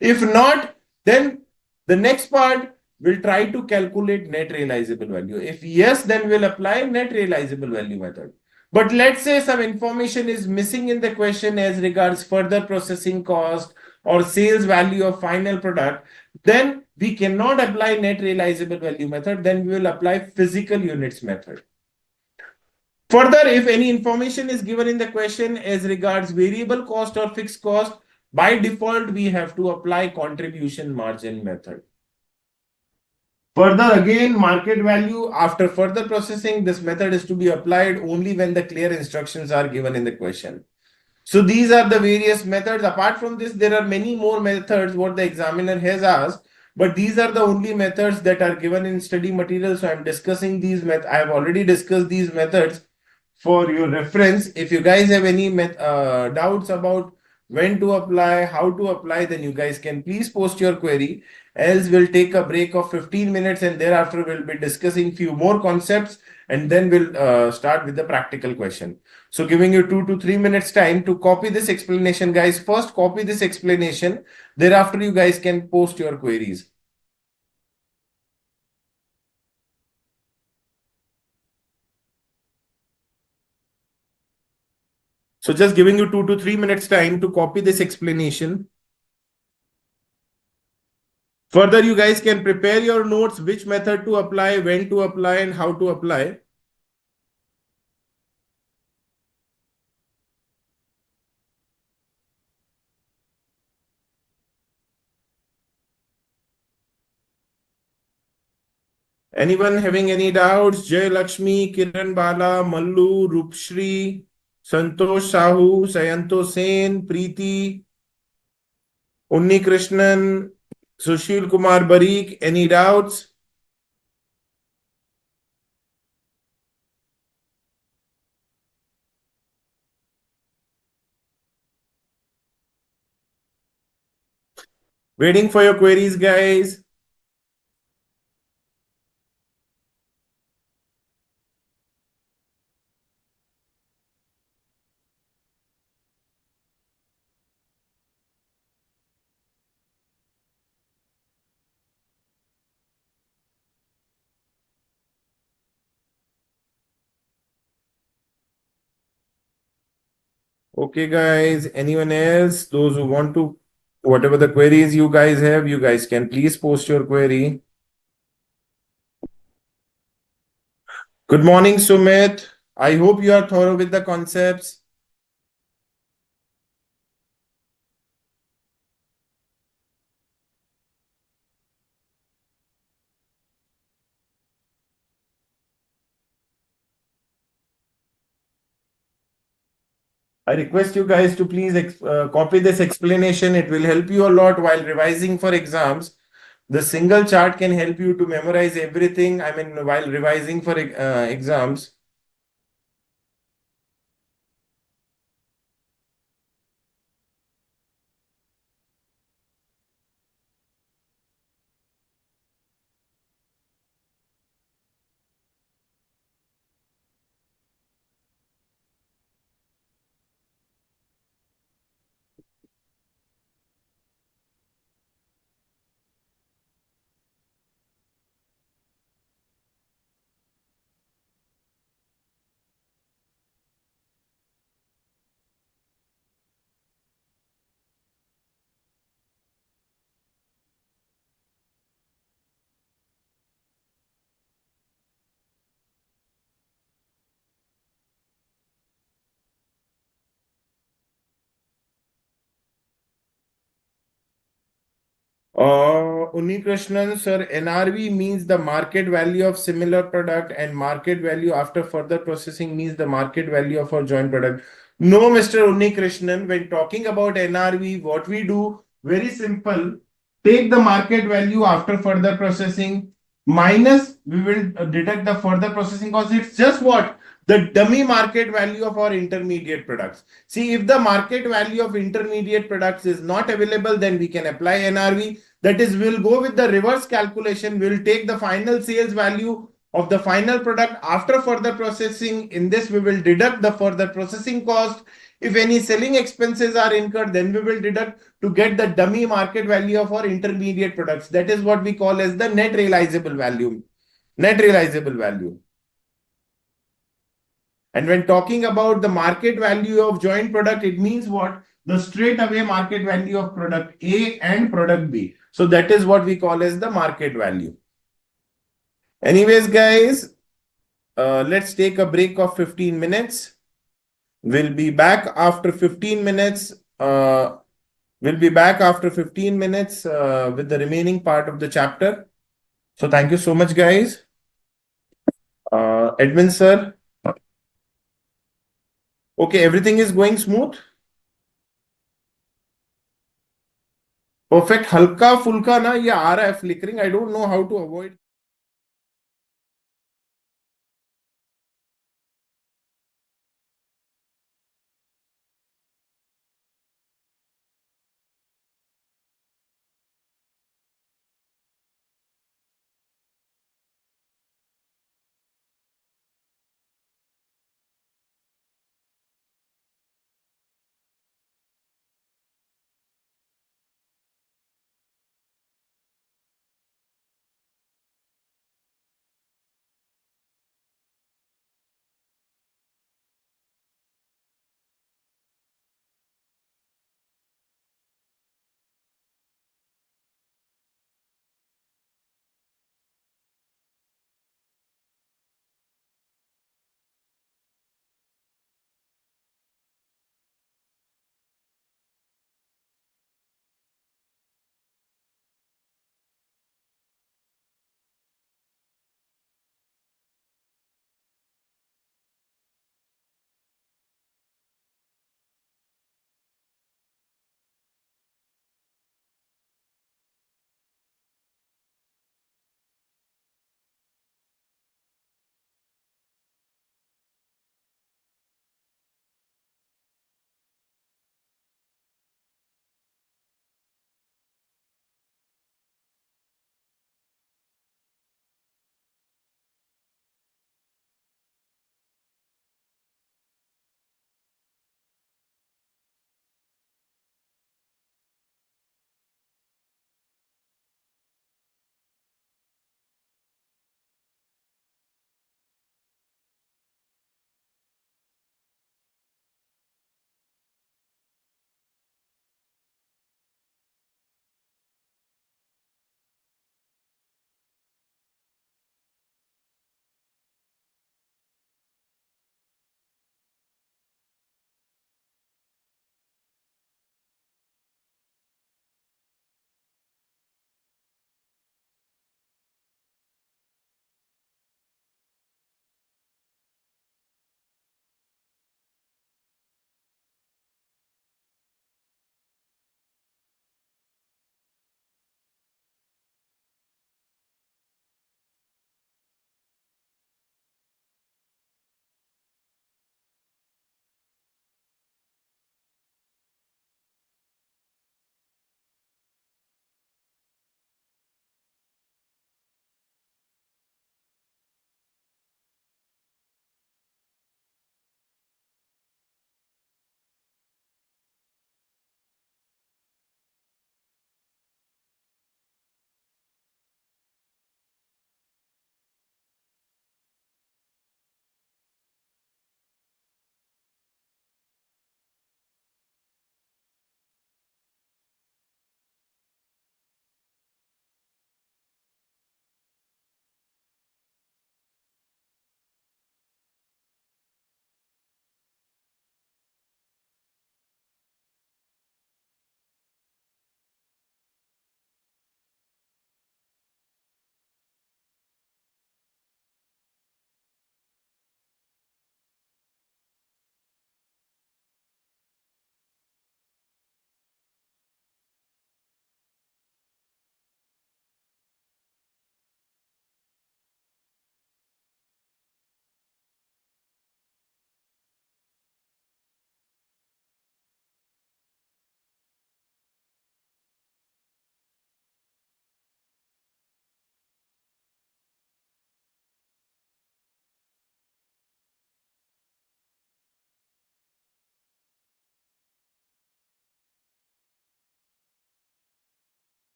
Speaker 1: If not, then the next part will try to calculate net realizable value. If yes, then we'll apply net realizable value method. But let's say some information is missing in the question as regards further processing cost or sales value of final product, then we cannot apply net realizable value method, then we will apply physical units method. Further, if any information is given in the question as regards variable cost or fixed cost, by default, we have to apply contribution margin method. Further, again, market value after further processing, this method is to be applied only when the clear instructions are given in the question. So these are the various methods. Apart from this, there are many more methods what the examiner has asked, but these are the only methods that are given in study material. So I'm discussing these methods. I have already discussed these methods for your reference. If you guys have any doubts about when to apply, how to apply, then you guys can please post your query. Else we'll take a break of 15 minutes and thereafter we'll be discussing few more concepts and then we'll start with the practical question. So giving you 2 to 3 minutes time to copy this explanation, guys. First copy this explanation. Thereafter you guys can post your queries. So just giving you 2 to 3 minutes time to copy this explanation. Further, you guys can prepare your notes, which method to apply, when to apply, and how to apply. Anyone having any doubts? Jay Lakshmi, Kiran Bala, Mallu, Rupshri, Santosh Sahu, Sayanto Sen, Preeti, Unni Krishnan, Sushil Kumar Barik. Any doubts? Waiting for your queries, guys. Okay, guys. Anyone else? Those who want to, whatever the queries you guys have, you guys can please post your query. Good morning, Sumit. I hope you are thorough with the concepts. I request you guys to please copy this explanation. It will help you a lot while revising for exams. The single chart can help you to memorize everything. I mean, while revising for exams. Unikrishnan, sir, NRV means the market value of similar product and market value after further processing means the market value of our joint product. No, Mr. Unikrishnan, when talking about NRV, what we do, very simple, take the market value after further processing minus, we will deduct the further processing cost. It's just what? The dummy market value of our intermediate products. See, if the market value of intermediate products is not available, then we can apply NRV. That is, we'll go with the reverse calculation. We'll take the final sales value of the final product after further processing. In this, we will deduct the further processing cost. If any selling expenses are incurred, then we will deduct to get the dummy market value of our intermediate products. That is what we call as the net realizable value. Net realizable value. And when talking about the market value of joint product, it means what? The straight away market value of product A and product B. So that is what we call as the market value. Anyways, guys, let's take a break of 15 minutes. We'll be back after 15 minutes. We'll be back after 15 minutes with the remaining part of the chapter. So thank you so much, guys. Edwin, sir. Okay, everything is going smooth. Perfect. हल्का फुल्का ना ये आ रहा है flickering. I don't know how to avoid.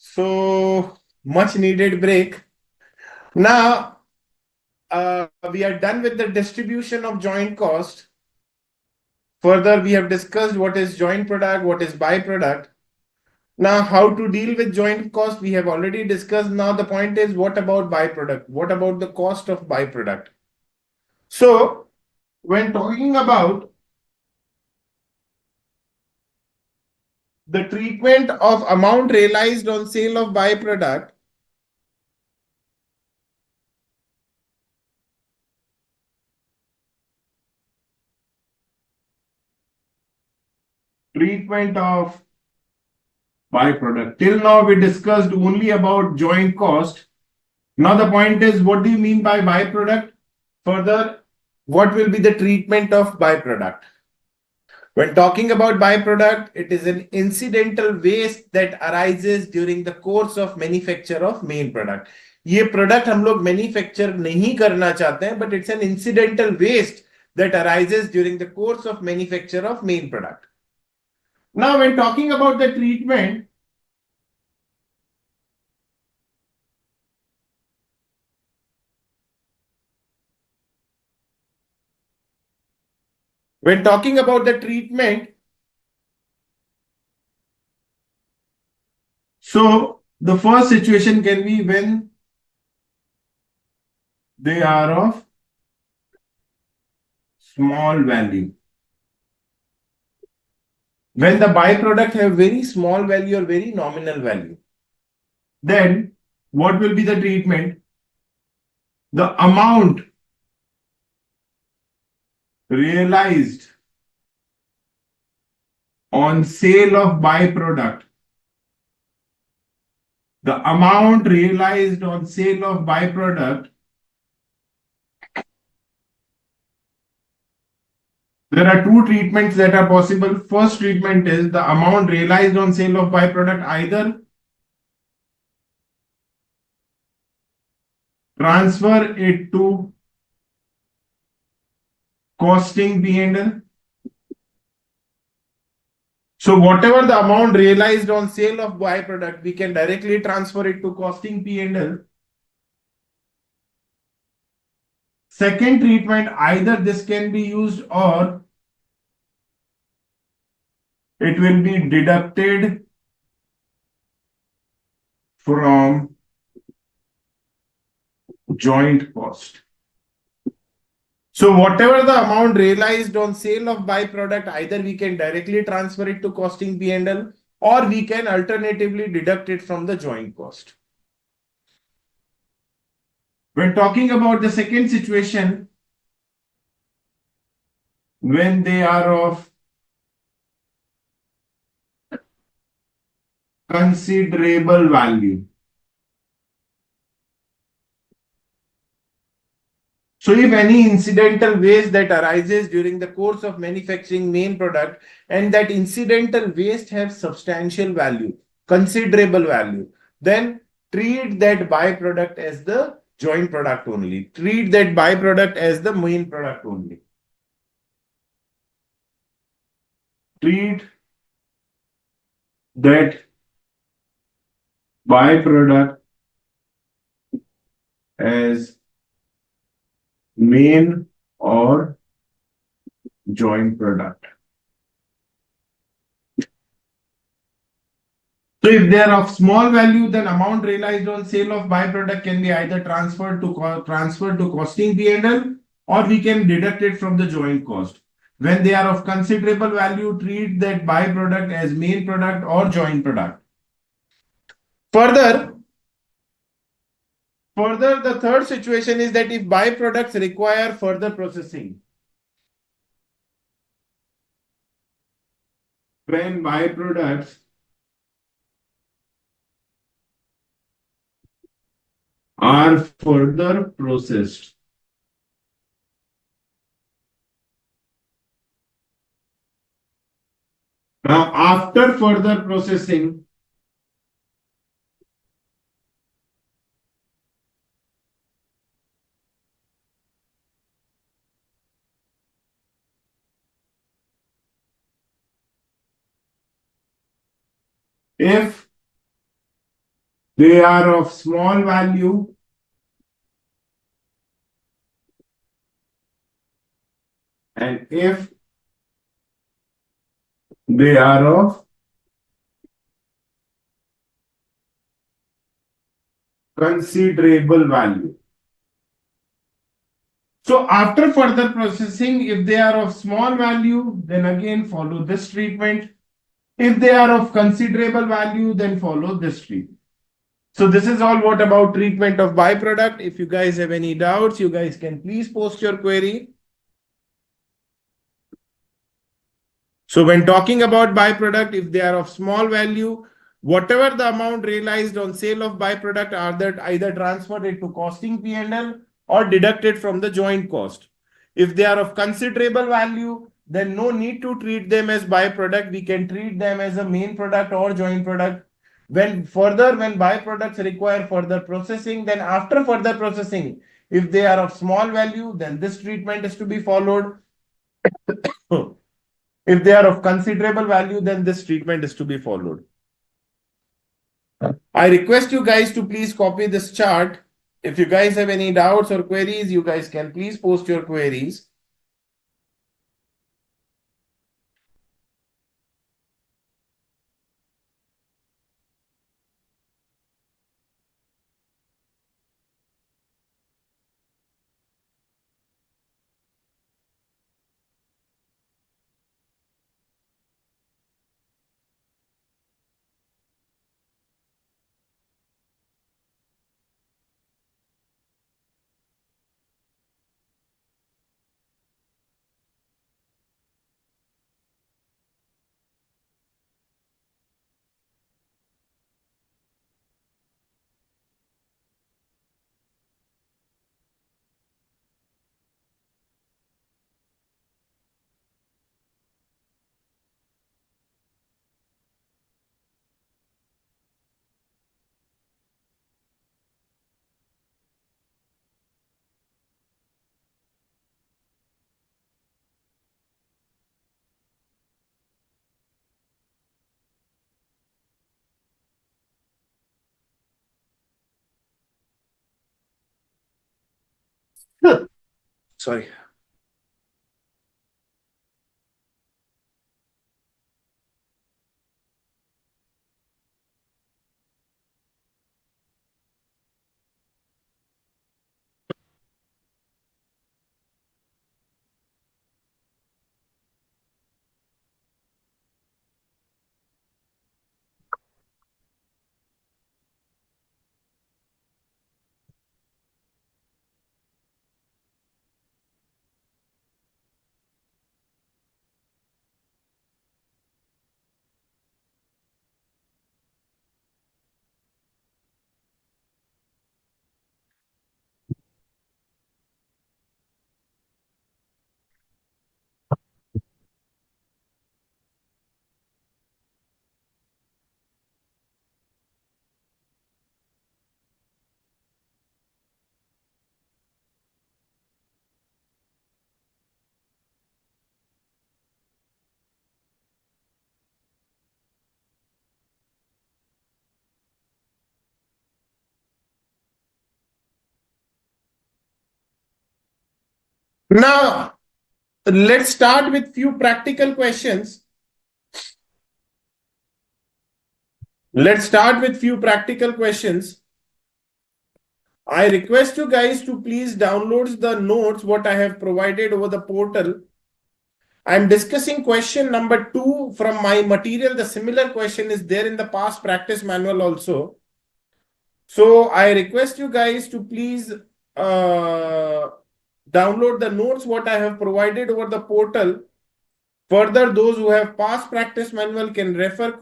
Speaker 1: So much needed break. Now we are done with the distribution of joint cost. Further, we have discussed what is joint product, what is byproduct. Now, how to deal with joint cost, we have already discussed. Now, the point is, what about byproduct? What about the cost of byproduct? So, when talking about the treatment of amount realized on sale of byproduct, treatment of byproduct. Till now, we discussed only about joint cost. Now, the point is, what do you mean by byproduct? Further, what will be the treatment of byproduct? When talking about byproduct, it is an incidental waste that arises during the course of manufacture of main product. ये product हम लोग manufacture नहीं करना चाहते हैं, but it's an incidental waste that arises during the course of manufacture of main product. Now, when talking about the treatment, when talking about the treatment, so the first situation can be when they are of small value. When the byproduct have very small value or very nominal value, then what will be the treatment? The amount realized on sale of byproduct. The amount realized on sale of byproduct. There are two treatments that are possible. First treatment is the amount realized on sale of byproduct, either transfer it to costing P&L. So whatever the amount realized on sale of byproduct, we can directly transfer it to costing P&L. Second treatment, either this can be used or it will be deducted from joint cost. So whatever the amount realized on sale of byproduct, either we can directly transfer it to costing P&L or we can alternatively deduct it from the joint cost. When talking about the second situation, when they are of considerable value. So if any incidental waste that arises during the course of manufacturing main product and that incidental waste have substantial value, considerable value, then treat that byproduct as the joint product only. Treat that byproduct as the main product only. Treat that byproduct as main or joint product. So if they are of small value, then amount realized on sale of byproduct can be either transferred to costing P&L or we can deduct it from the joint cost. When they are of considerable value, treat that byproduct as main product or joint product. Further, the third situation is that if byproducts require further processing, when byproducts are further processed. Now, after further processing, if they are of small value, and if they are of considerable value. So after further processing, if they are of small value, then again follow this treatment. If they are of considerable value, then follow this treatment. So this is all what about treatment of byproduct. If you guys have any doubts, you guys can please post your query. So when talking about byproduct, if they are of small value, whatever the amount realized on sale of byproduct are that either transferred into costing P&L or deducted from the joint cost. If they are of considerable value, then no need to treat them as byproduct. We can treat them as a main product or joint product. When byproducts require further processing, then after further processing, if they are of small value, then this treatment is to be followed. If they are of considerable value, then this treatment is to be followed. I request you guys to please copy this chart. If you guys have any doubts or queries, you guys can please post your queries. Sorry. Now, let's start with few practical questions. Let's start with few practical questions. I request you guys to please download the notes what I have provided over the portal. I'm discussing question number 2 from my material. The similar question is there in the past practice manual also. So I request you guys to please download the notes what I have provided over the portal. Further, those who have past practice manual can refer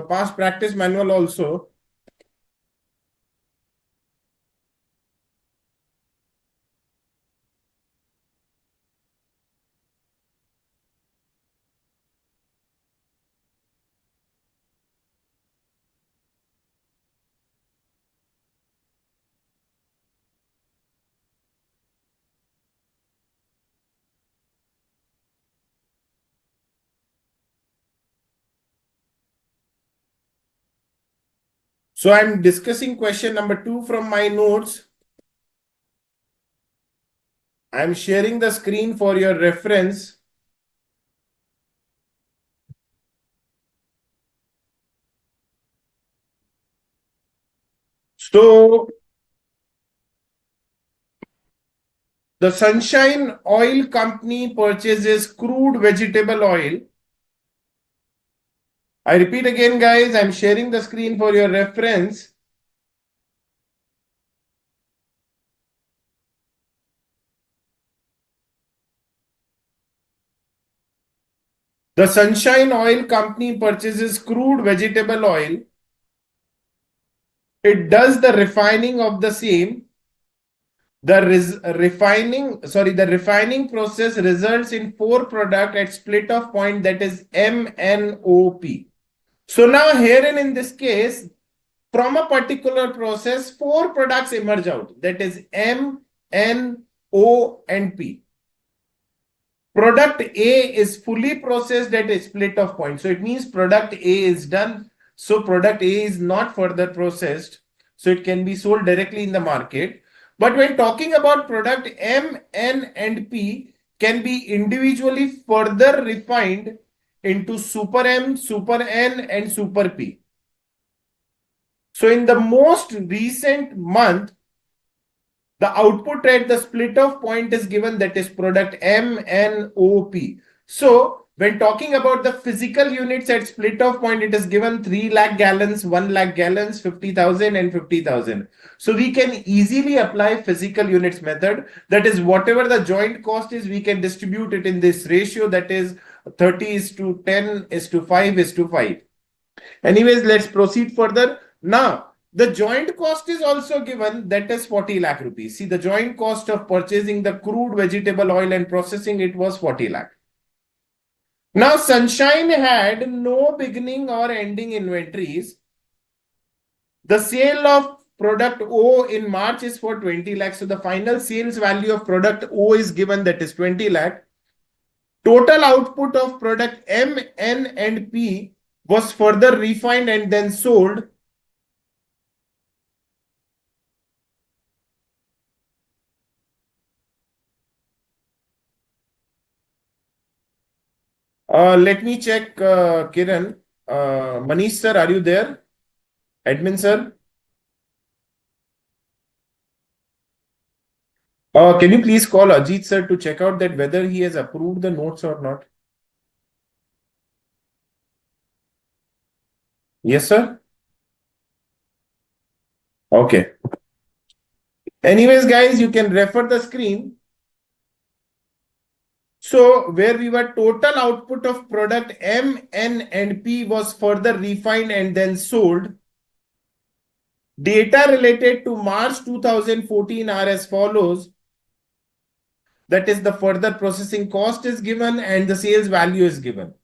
Speaker 1: past practice manual also. So I'm discussing question number 2 from my notes. I'm sharing the screen for your reference. So the Sunshine Oil Company purchases crude vegetable oil. I repeat again, guys, I'm sharing the screen for your reference. The Sunshine Oil Company purchases crude vegetable oil. It does the refining of the same. The refining process results in four product at split off point, that is MNOP. So now herein in this case, from a particular process, four products emerge out, that is M, N, O, and P. Product A is fully processed at a split off point. So it means product A is done. So product A is not further processed. So it can be sold directly in the market. But when talking about product M, N, and P, can be individually further refined into Super M, Super N, and Super P. So in the most recent month, the output at the split off point is given, that is product MNOP. So when talking about the physical units at split off point, it is given 3 lakh gallons, 1 lakh gallons, 50,000 and 50,000. So we can easily apply physical units method. That is, whatever the joint cost is, we can distribute it in this ratio, that is 30:10:5:5. Anyways, let's proceed further. Now, the joint cost is also given, that is 40 lakh rupees. See, the joint cost of purchasing the crude vegetable oil and processing it was 40 lakh. Now, Sunshine had no beginning or ending inventories. The sale of product O in March is for 20 lakh. So the final sales value of product O is given, that is 20 lakh. Total output of product M, N, and P was further refined and then sold. Let me check, Kiran. Manish sir, are you there? Admin sir? Can you please call Ajit sir to check out that whether he has approved the notes or not? Yes, sir? Okay. Anyways, guys, you can refer the screen. So, where we were, total output of product M, N, and P was further refined and then sold. Data related to March 2014 are as follows. That is, the further processing cost is given and the sales value is given.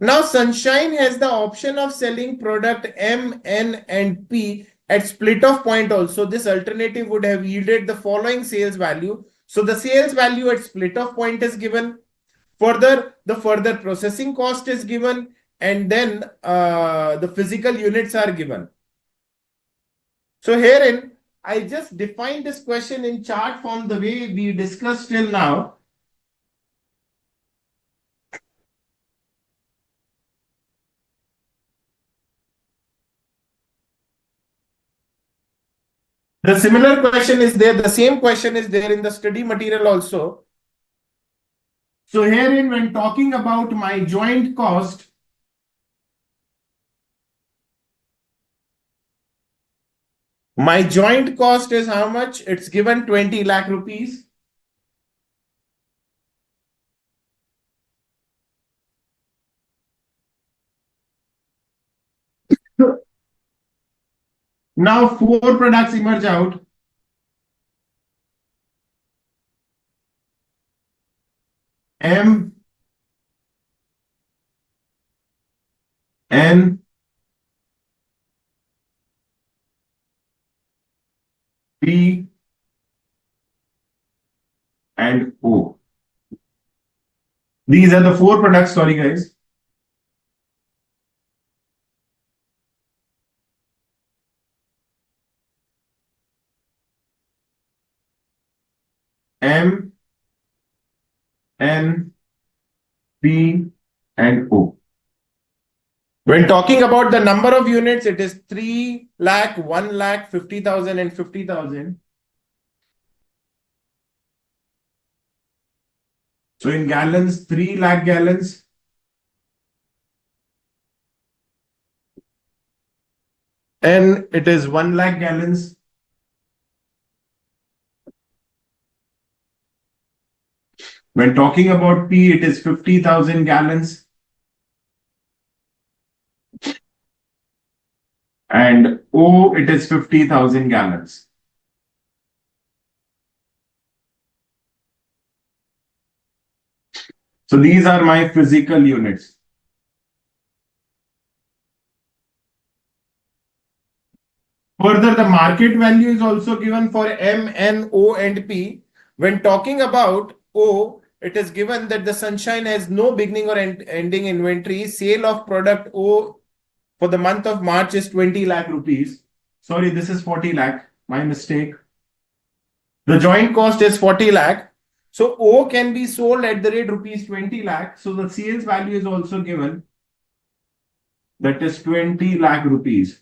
Speaker 1: Now, Sunshine has the option of selling product M, N, and P at split off point also. This alternative would have yielded the following sales value. So the sales value at split off point is given. Further, the further processing cost is given, and then the physical units are given. So herein, I just defined this question in chart form the way we discussed till now. The similar question is there, the same question is there in the study material also. So herein, when talking about my joint cost, my joint cost is how much? It's given 20 lakh rupees. Now four products emerge out. M, N, P, and O. These are the four products. Sorry, guys. M, N, P, and O. When talking about the number of units, it is 3 lakh, 1 lakh, 50,000 and 50,000. So in gallons, 3 lakh gallons. And it is 1 lakh gallons. When talking about P, it is 50,000 gallons. And O, it is 50,000 gallons. So these are my physical units. Further, the market value is also given for M, N, O, and P. When talking about O, it is given that the Sunshine has no beginning or ending inventory. Sale of product O for the month of March is 20 lakh rupees. Sorry, this is 40 lakh. My mistake. The joint cost is 40 lakh. So O can be sold at the rate rupees 20 lakh. So the sales value is also given. That is 20 lakh rupees.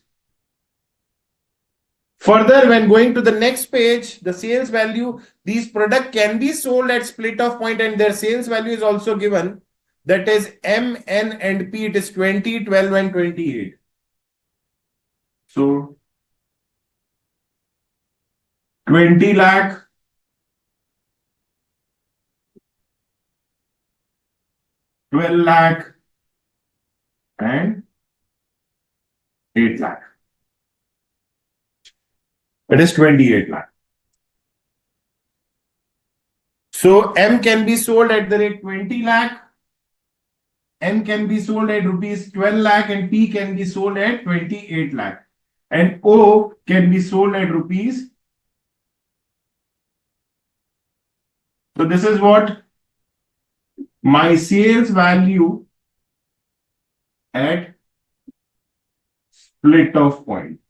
Speaker 1: Further, when going to the next page, the sales value, these products can be sold at split off point and their sales value is also given. That is M, N, and P. It is 20, 12, and 28. So 20 lakh, 12 lakh, and 8 lakh. It is 28 lakh. So M can be sold at the rate 20 lakh, N can be sold at rupees 12 lakh, and P can be sold at 28 lakh. And O can be sold at rupees. So this is what my sales value at split off point.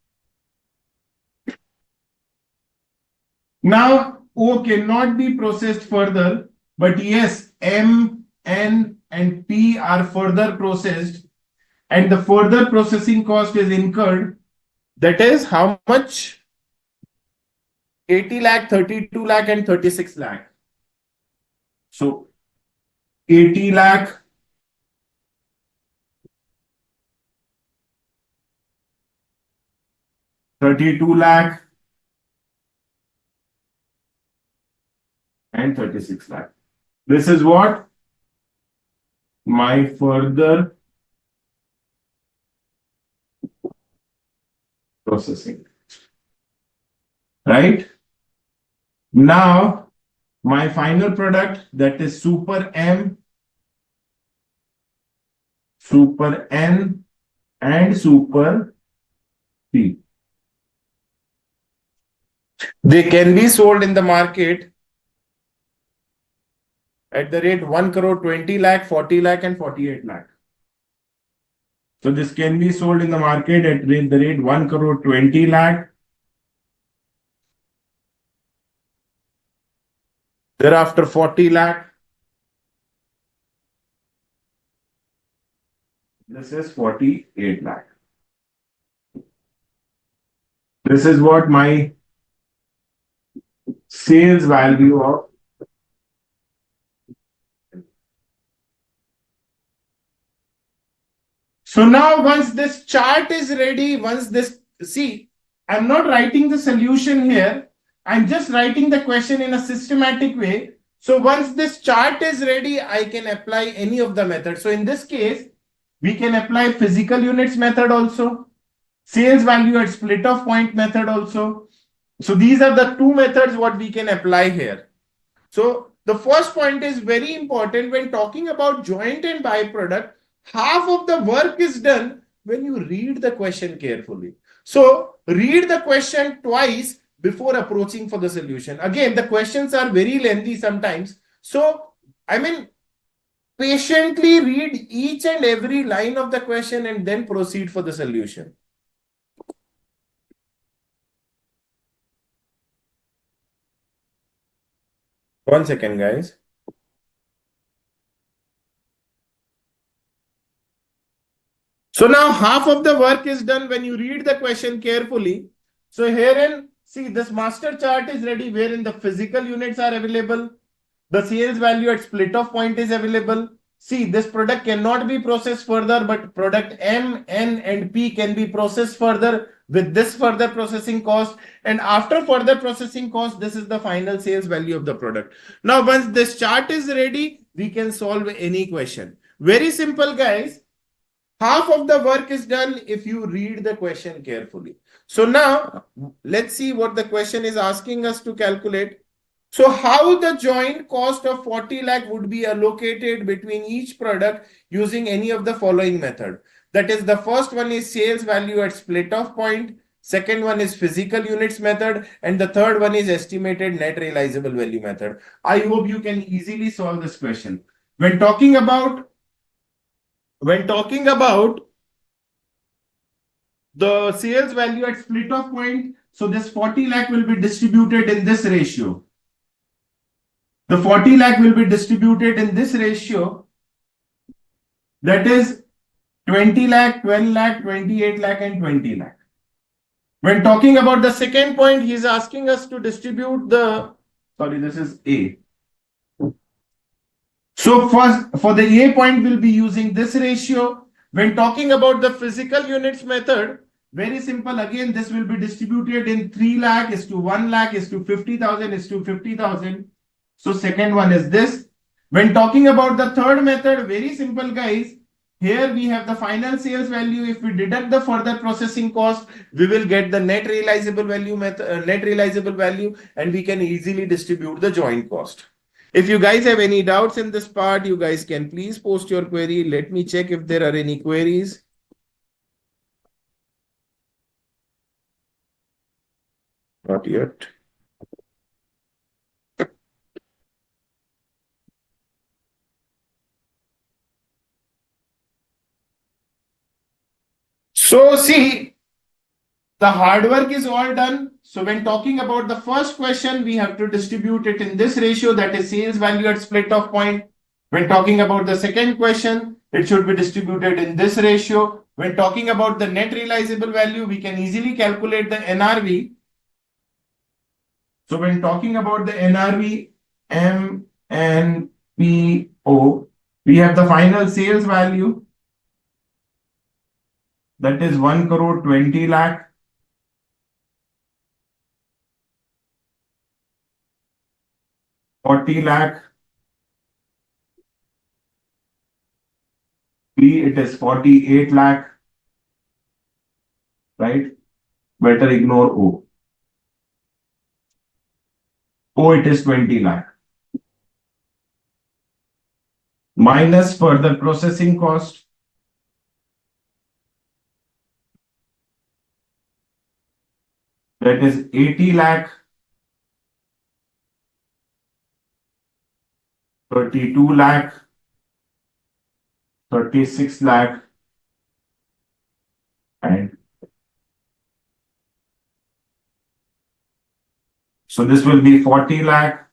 Speaker 1: Now, O cannot be processed further, but yes, M, N, and P are further processed, and the further processing cost is incurred. That is how much? 80 lakh, 32 lakh, and 36 lakh. So 80 lakh, 32 lakh, and 36 lakh. This is what my further processing. Right? Now, my final product, that is Super M, Super N, and Super P. They can be sold in the market at the rate 1 crore 20 lakh, 40 lakh, and 48 lakh. So this can be sold in the market at the rate 1 crore 20 lakh. Thereafter 40 lakh. This is 48 lakh. This is what my sales value of. So now once this chart is ready, see, I'm not writing the solution here. I'm just writing the question in a systematic way. So once this chart is ready, I can apply any of the methods. So in this case, we can apply physical units method also, sales value at split off point method also. So these are the two methods what we can apply here. So the first point is very important when talking about joint and byproduct. Half of the work is done when you read the question carefully. So read the question twice before approaching for the solution. Again, the questions are very lengthy sometimes. So, I mean, patiently read each and every line of the question and then proceed for the solution. One second, guys. So now half of the work is done when you read the question carefully. So herein, see, this master chart is ready wherein the physical units are available. The sales value at split off point is available. See, this product cannot be processed further, but product M, N, and P can be processed further with this further processing cost. And after further processing cost, this is the final sales value of the product. Now, once this chart is ready, we can solve any question. Very simple, guys. Half of the work is done if you read the question carefully. So now, let's see what the question is asking us to calculate. So how the joint cost of 40 lakh would be allocated between each product using any of the following method. That is, the first one is sales value at split off point. Second one is physical units method. And the third one is estimated net realizable value method. I hope you can easily solve this question. When talking about the sales value at split off point, so this 40 lakh will be distributed in this ratio. The 40 lakh will be distributed in this ratio, that is 20 lakh, 12 lakh, 28 lakh, and 20 lakh. When talking about the second point, he is asking us to distribute the, sorry, this is A. So first, for the A point, we'll be using this ratio. When talking about the physical units method, very simple. Again, this will be distributed in 3 lakh is to 1 lakh is to 50,000 is to 50,000. So second one is this. When talking about the third method, very simple, guys. Here we have the final sales value. If we deduct the further processing cost, we will get the net realizable value and we can easily distribute the joint cost. If you guys have any doubts in this part, you guys can please post your query. Let me check if there are any queries. Not yet. So see, the hard work is all done. So when talking about the first question, we have to distribute it in this ratio, that is sales value at split off point. When talking about the second question, it should be distributed in this ratio. When talking about the net realizable value, we can easily calculate the NRV. So when talking about the NRV, MNPO, we have the final sales value, that is 1 crore 20 lakh. 40 lakh. B, it is 48 lakh. Right? Better ignore O. O, it is 20 lakh. Minus further processing cost. That is 80 lakh. 32 lakh. 36 lakh. And so this will be 40 lakh.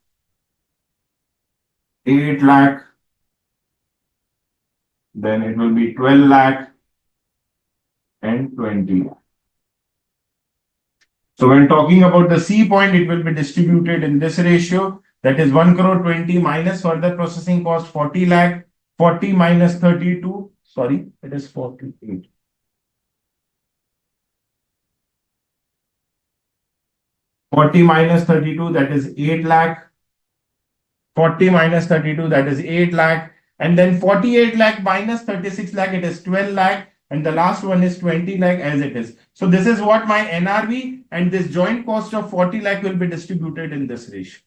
Speaker 1: 8 lakh. Then it will be 12 lakh and 20 lakh. So when talking about the C point, it will be distributed in this ratio. That is 1 crore 20 minus further processing cost 40 lakh. 40 minus 32. Sorry, it is 48. 40 minus 32, that is 8 lakh. 40 minus 32, that is 8 lakh. And then 48 lakh minus 36 lakh, it is 12 lakh. And the last one is 20 lakh as it is. So this is what my NRV, and this joint cost of 40 lakh will be distributed in this ratio.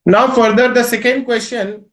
Speaker 1: Now further, the second question.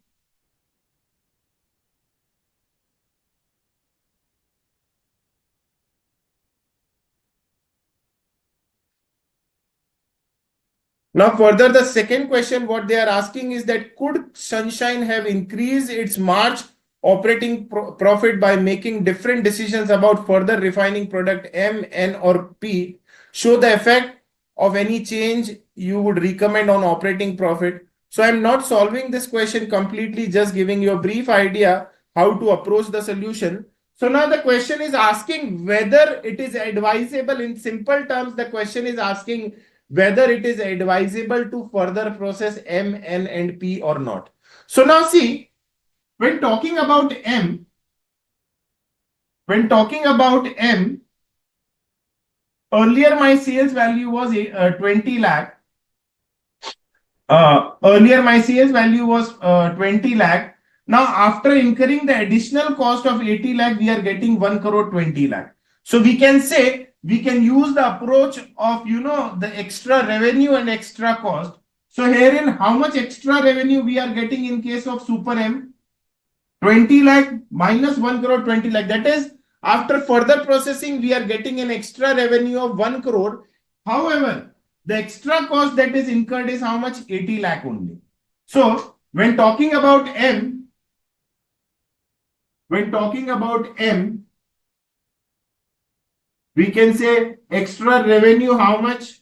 Speaker 1: Now further, the second question what they are asking is that could Sunshine have increased its March operating profit by making different decisions about further refining product M, N, or P. Show the effect of any change you would recommend on operating profit. So I'm not solving this question completely, just giving you a brief idea how to approach the solution. So now the question is asking whether it is advisable. In simple terms, the question is asking whether it is advisable to further process M, N, and P or not. So now see, when talking about M, earlier my sales value was 20 lakh. Earlier my sales value was 20 lakh. Now after incurring the additional cost of 80 lakh, we are getting 1 crore 20 lakh. So we can say, we can use the approach of, the extra revenue and extra cost. So herein, how much extra revenue we are getting in case of Super M? 20 lakh minus 1 crore 20 lakh. That is, after further processing, we are getting an extra revenue of 1 crore. However, the extra cost that is incurred is how much? 80 lakh only. So when talking about M, we can say extra revenue how much?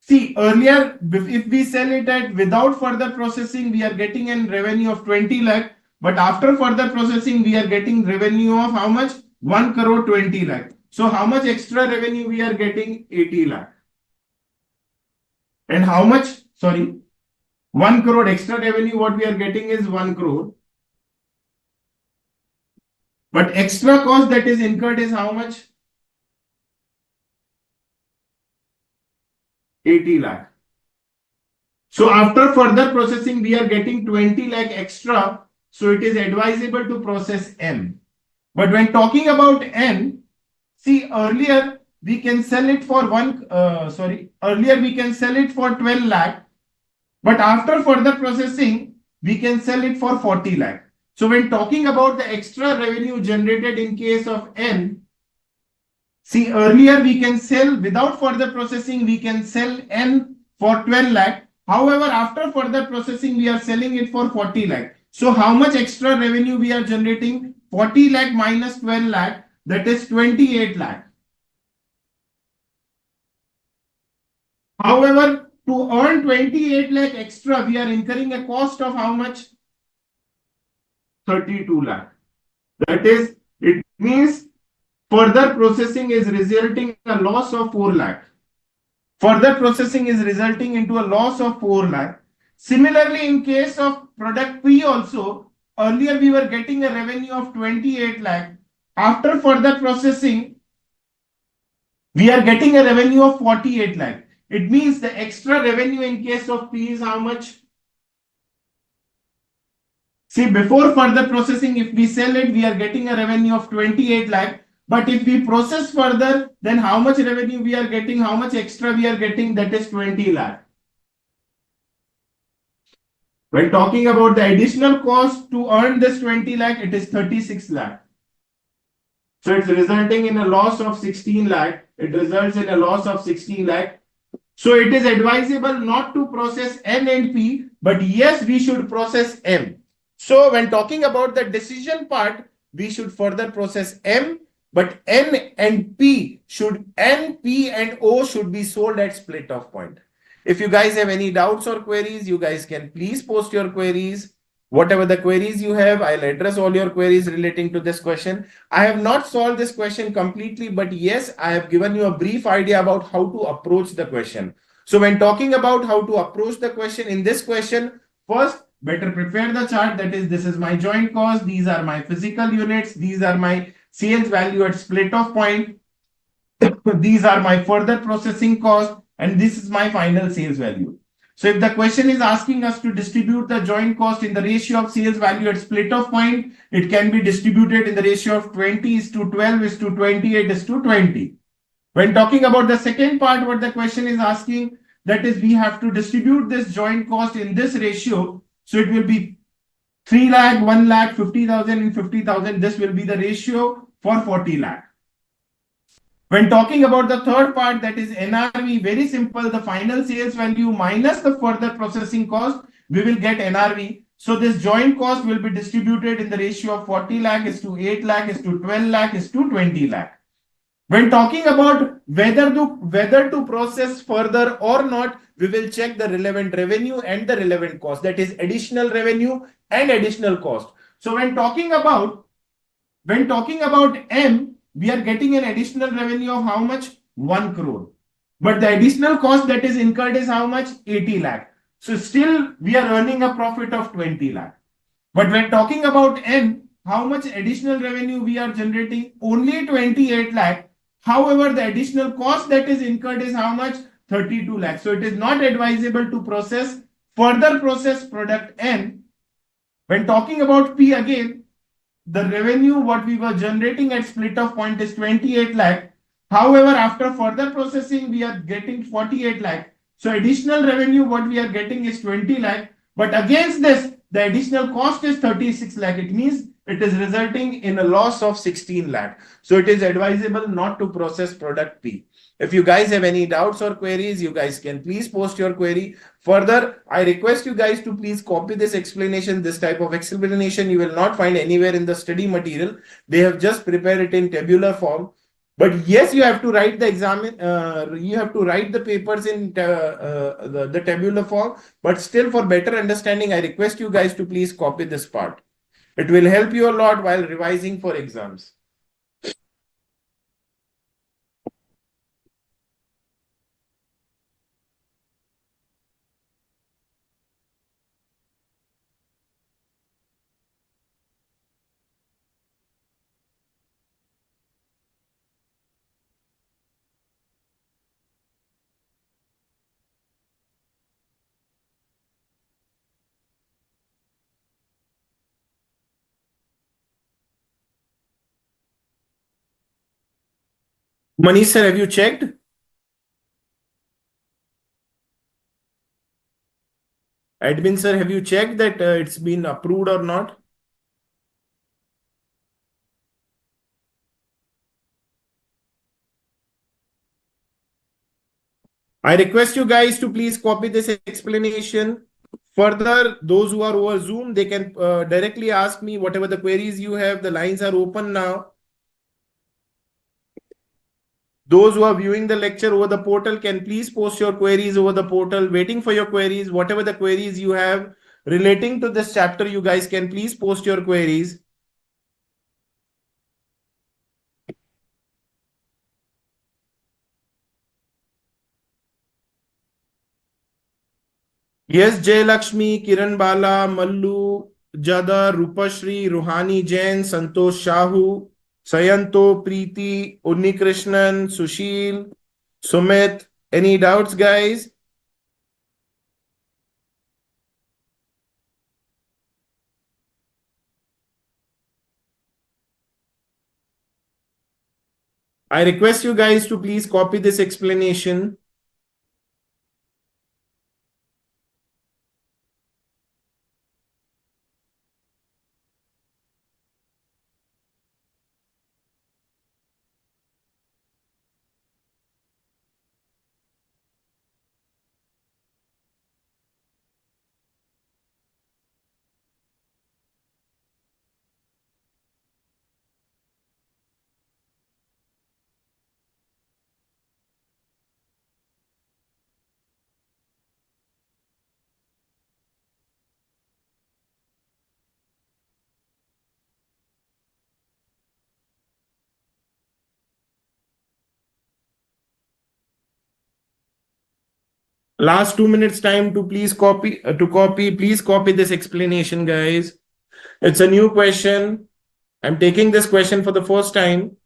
Speaker 1: See, earlier, if we sell it at without further processing, we are getting a revenue of 20 lakh. But after further processing, we are getting revenue of how much? 1 crore 20 lakh. So how much extra revenue we are getting? 80 lakh. And how much? Sorry, 1 crore extra revenue, what we are getting is 1 crore. But extra cost that is incurred is how much? 80 lakh. So after further processing, we are getting 20 lakh extra. So it is advisable to process M. But when talking about N, see, earlier we can sell it for earlier we can sell it for 12 lakh. But after further processing, we can sell it for 40 lakh. So when talking about the extra revenue generated in case of N, see, earlier we can sell without further processing, we can sell N for 12 lakh. However, after further processing, we are selling it for 40 lakh. So how much extra revenue we are generating? 40 lakh minus 12 lakh, that is 28 lakh. However, to earn 28 lakh extra, we are incurring a cost of how much? 32 lakh. That is, it means further processing is resulting in a loss of 4 lakh. Further processing is resulting into a loss of 4 lakh. Similarly, in case of product P also, earlier we were getting a revenue of 28 lakh. After further processing, we are getting a revenue of 48 lakh. It means the extra revenue in case of P is how much? See, before further processing, if we sell it, we are getting a revenue of 28 lakh. But if we process further, then how much revenue we are getting, how much extra we are getting, that is 20 lakh. When talking about the additional cost to earn this 20 lakh, it is 36 lakh. So it's resulting in a loss of 16 lakh. It results in a loss of 16 lakh. So it is advisable not to process N and P, but yes, we should process M. So when talking about the decision part, we should further process M, but N, P, and O should be sold at split off point. If you guys have any doubts or queries, you guys can please post your queries. Whatever the queries you have, I'll address all your queries relating to this question. I have not solved this question completely, but yes, I have given you a brief idea about how to approach the question. So when talking about how to approach the question, in this question, first, better prepare the chart. That is, this is my joint cost. These are my physical units. These are my sales value at split off point. These are my further processing cost. And this is my final sales value. So if the question is asking us to distribute the joint cost in the ratio of sales value at split off point, it can be distributed in the ratio of 20:12:28:20. When talking about the second part, what the question is asking, that is, we have to distribute this joint cost in this ratio. So it will be 3 lakh, 1 lakh, 50,000 and 50,000. This will be the ratio for 40 lakh. When talking about the third part, that is NRV, very simple, the final sales value minus the further processing cost, we will get NRV. So this joint cost will be distributed in the ratio of 40 lakh is to 8 lakh is to 12 lakh is to 20 lakh. When talking about whether to process further or not, we will check the relevant revenue and the relevant cost. That is additional revenue and additional cost. So when talking about M, we are getting an additional revenue of how much? 1 crore. But the additional cost that is incurred is how much? 80 lakh. So still we are earning a profit of 20 lakh. But when talking about N, how much additional revenue we are generating? Only 28 lakh. However, the additional cost that is incurred is how much? 32 lakh. So it is not advisable to further process product N. When talking about P again, the revenue what we were generating at split off point is 28 lakh. However, after further processing, we are getting 48 lakh. So additional revenue what we are getting is 20 lakh. But against this, the additional cost is 36 lakh. It means it is resulting in a loss of 16 lakh. So it is advisable not to process product P. If you guys have any doubts or queries, you guys can please post your query. Further, I request you guys to please copy this explanation. This type of explanation you will not find anywhere in the study material. They have just prepared it in tabular form. But yes, you have to write the you have to write the papers in the tabular form. But still, for better understanding, I request you guys to please copy this part. It will help you a lot while revising for exams. Manish sir, have you checked? Admin sir, have you checked that it's been approved or not? I request you guys to please copy this explanation. Further, those who are over Zoom, they can directly ask me whatever the queries you have. The lines are open now. Those who are viewing the lecture over the portal can please post your queries over the portal, waiting for your queries. Whatever the queries you have relating to this chapter, you guys can please post your queries. Yes, Jay Lakshmi, Kiran Bala, Mallu, Jadar, Rupashri, Ruhani Jain, Santosh Shahu, Sayanto, Preeti, Unnikrishnan, Sushil, Sumit. Any doubts, guys? I request you guys to please copy this explanation. Last 2 minutes time to please please copy this explanation, guys. It's a new question. I'm taking this question for the first time.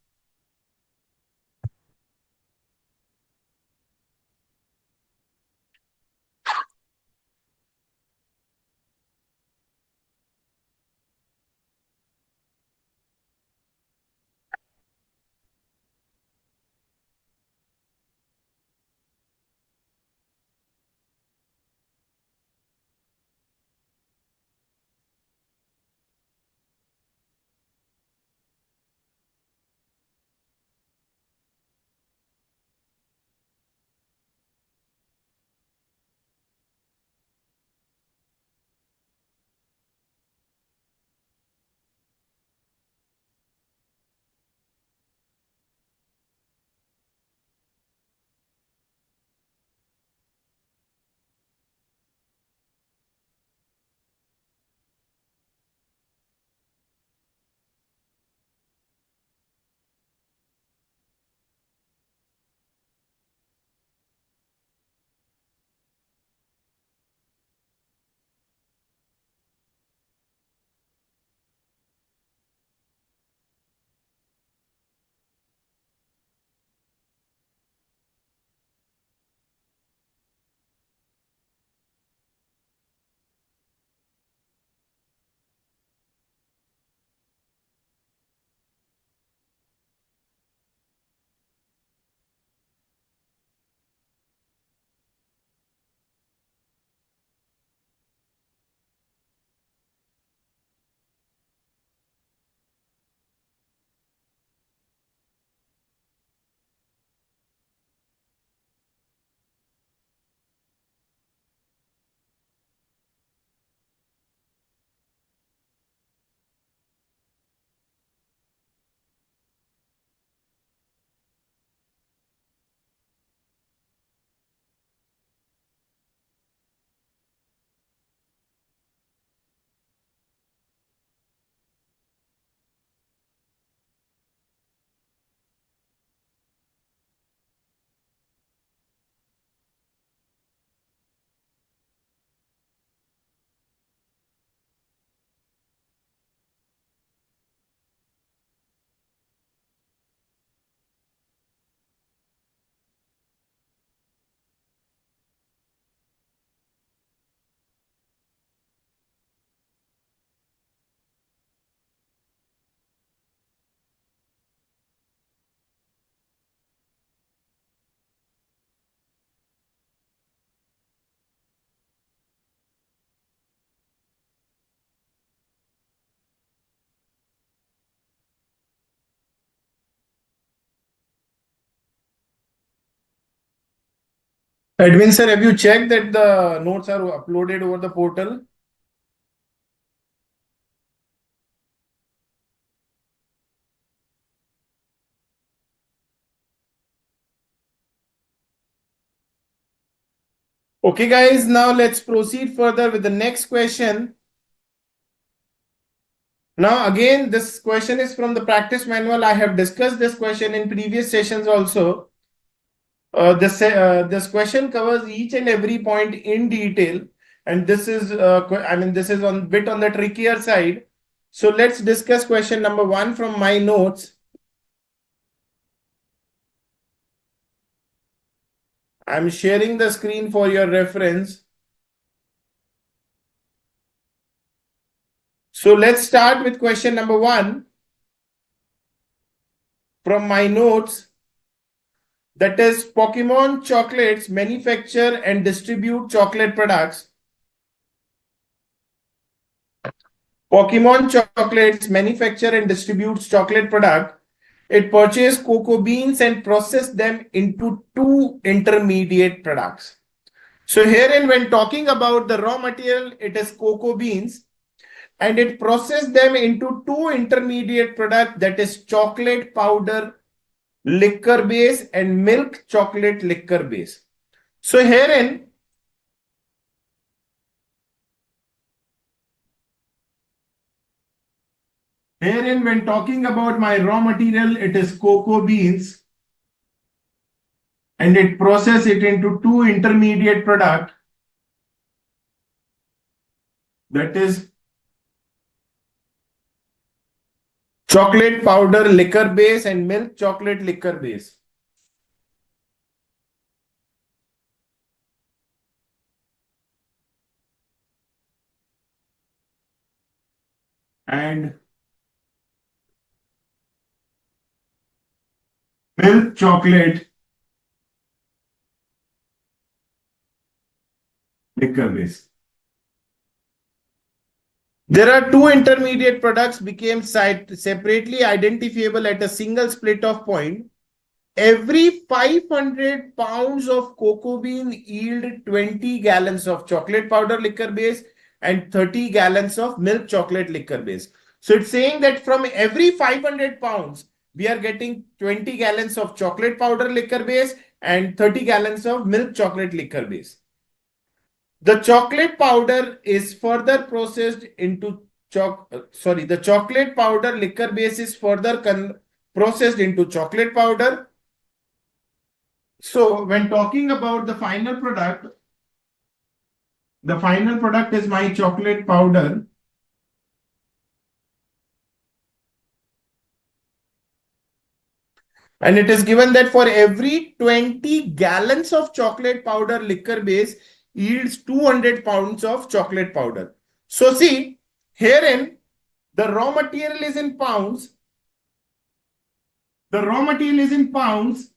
Speaker 1: Edwin sir, have you checked that the notes are uploaded over the portal? Okay, guys, now let's proceed further with the next question. Now, again, this question is from the practice manual. I have discussed this question in previous sessions also. This question covers each and every point in detail, and this is, this is on bit on the trickier side. So let's discuss question number one from my notes. I'm sharing the screen for your reference. So let's start with question number one from my notes. That is, Pokemon chocolates manufacture and distribute chocolate products. Pokemon chocolates manufacture and distributes chocolate product. It purchases cocoa beans and process them into two intermediate products. So herein, when talking about the raw material, it is cocoa beans, and it process them into two intermediate product, that is chocolate powder liquor base and milk chocolate liquor base. So herein when talking about my raw material, it is cocoa beans, and it process it into two intermediate product, that is chocolate powder liquor base and milk chocolate liquor base. And milk chocolate liquor base. There are two intermediate products became separately identifiable at a single split off point. Every 500 pounds of cocoa bean yield 20 gallons of chocolate powder liquor base and 30 gallons of milk chocolate liquor base. So it's saying that from every 500 pounds, we are getting 20 gallons of chocolate powder liquor base and 30 gallons of milk chocolate liquor base. The chocolate powder is further processed into the chocolate powder liquor base is further processed into chocolate powder. So when talking about the final product is my chocolate powder. And it is given that for every 20 gallons of chocolate powder liquor base yields 200 pounds of chocolate powder. So see, herein the raw material is in pounds. The raw material is in pounds.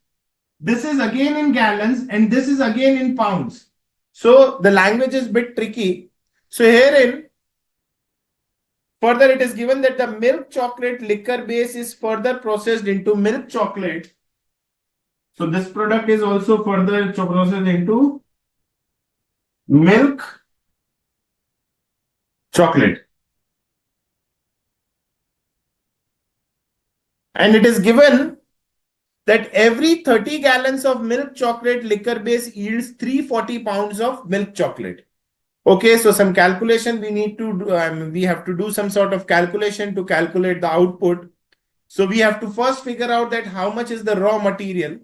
Speaker 1: This is again in gallons and this is again in pounds. So the language is a bit tricky. So herein, further it is given that the milk chocolate liquor base is further processed into milk chocolate. So this product is also further processed into milk chocolate. And it is given that every 30 gallons of milk chocolate liquor base yields 340 pounds of milk chocolate. Okay, so some calculation we need to do, we have to do some sort of calculation to calculate the output. So we have to first figure out that how much is the raw material.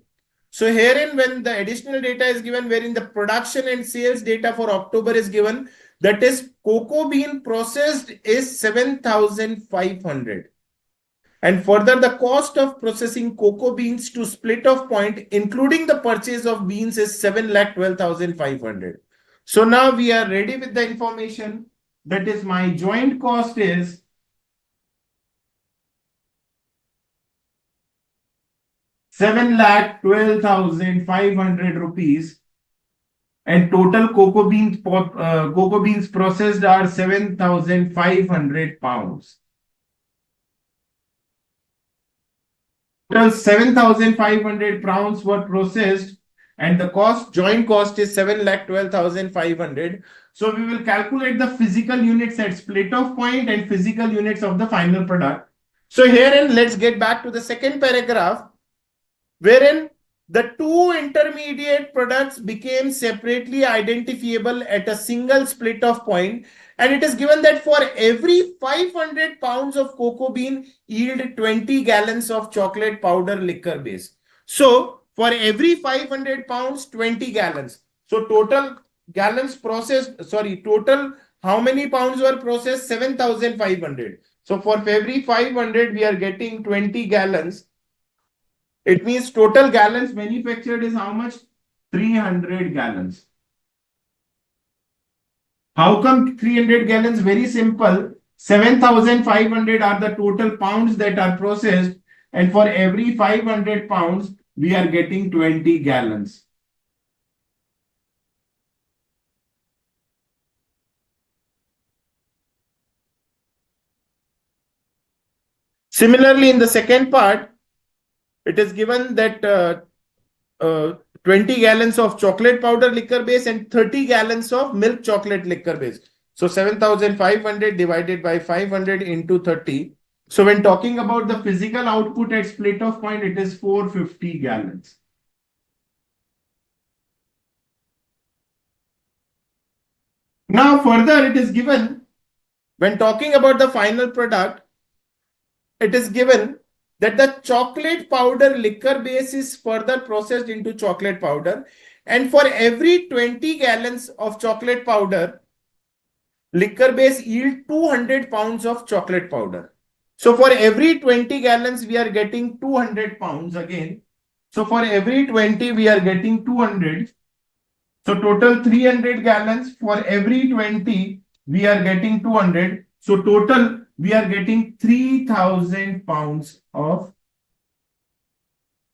Speaker 1: So herein, when the additional data is given, wherein the production and sales data for October is given, that is cocoa bean processed is 7,500. And further, the cost of processing cocoa beans to split off point, including the purchase of beans, is 7,12,500. So now we are ready with the information. That is, my joint cost is 7,12,500 rupees, and total cocoa beans processed are 7,500 pounds. Total 7,500 pounds were processed, and the cost, joint cost is 7,12,500. So we will calculate the physical units at split off point and physical units of the final product. So herein, let's get back to the second paragraph, wherein the two intermediate products became separately identifiable at a single split off point, and it is given that for every 500 pounds of cocoa bean yield 20 gallons of chocolate powder liquor base. So for every 500 pounds, 20 gallons. So total gallons processed, sorry, total how many pounds were processed? 7,500. So for every 500, we are getting 20 gallons. It means total gallons manufactured is how much? 300 gallons. How come 300 gallons? Very simple. 7,500 are the total pounds that are processed, and for every 500 pounds, we are getting 20 gallons. Similarly, in the second part, it is given that 20 gallons of chocolate powder liquor base and 30 gallons of milk chocolate liquor base. So 7,500 divided by 500 into 30. So when talking about the physical output at split off point, it is 450 gallons. Now further, it is given, when talking about the final product, it is given that the chocolate powder liquor base is further processed into chocolate powder, and for every 20 gallons of chocolate powder, liquor base yield 200 pounds of chocolate powder. So for every 20 gallons, we are getting 200 pounds again. So for every 20, we are getting 200. So total 300 gallons. For every 20, we are getting 200. So total, we are getting 3,000 pounds of.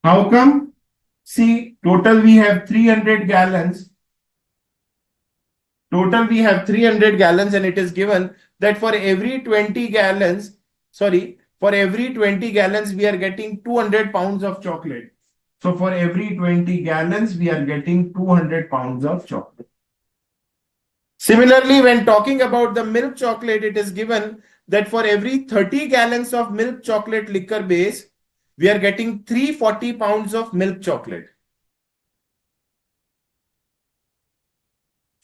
Speaker 1: How come? See, total we have 300 gallons. Total we have 300 gallons, and it is given that for every 20 gallons, for every 20 gallons, we are getting 200 pounds of chocolate. So for every 20 gallons, we are getting 200 pounds of chocolate. Similarly, when talking about the milk chocolate, it is given that for every 30 gallons of milk chocolate liquor base, we are getting 340 pounds of milk chocolate.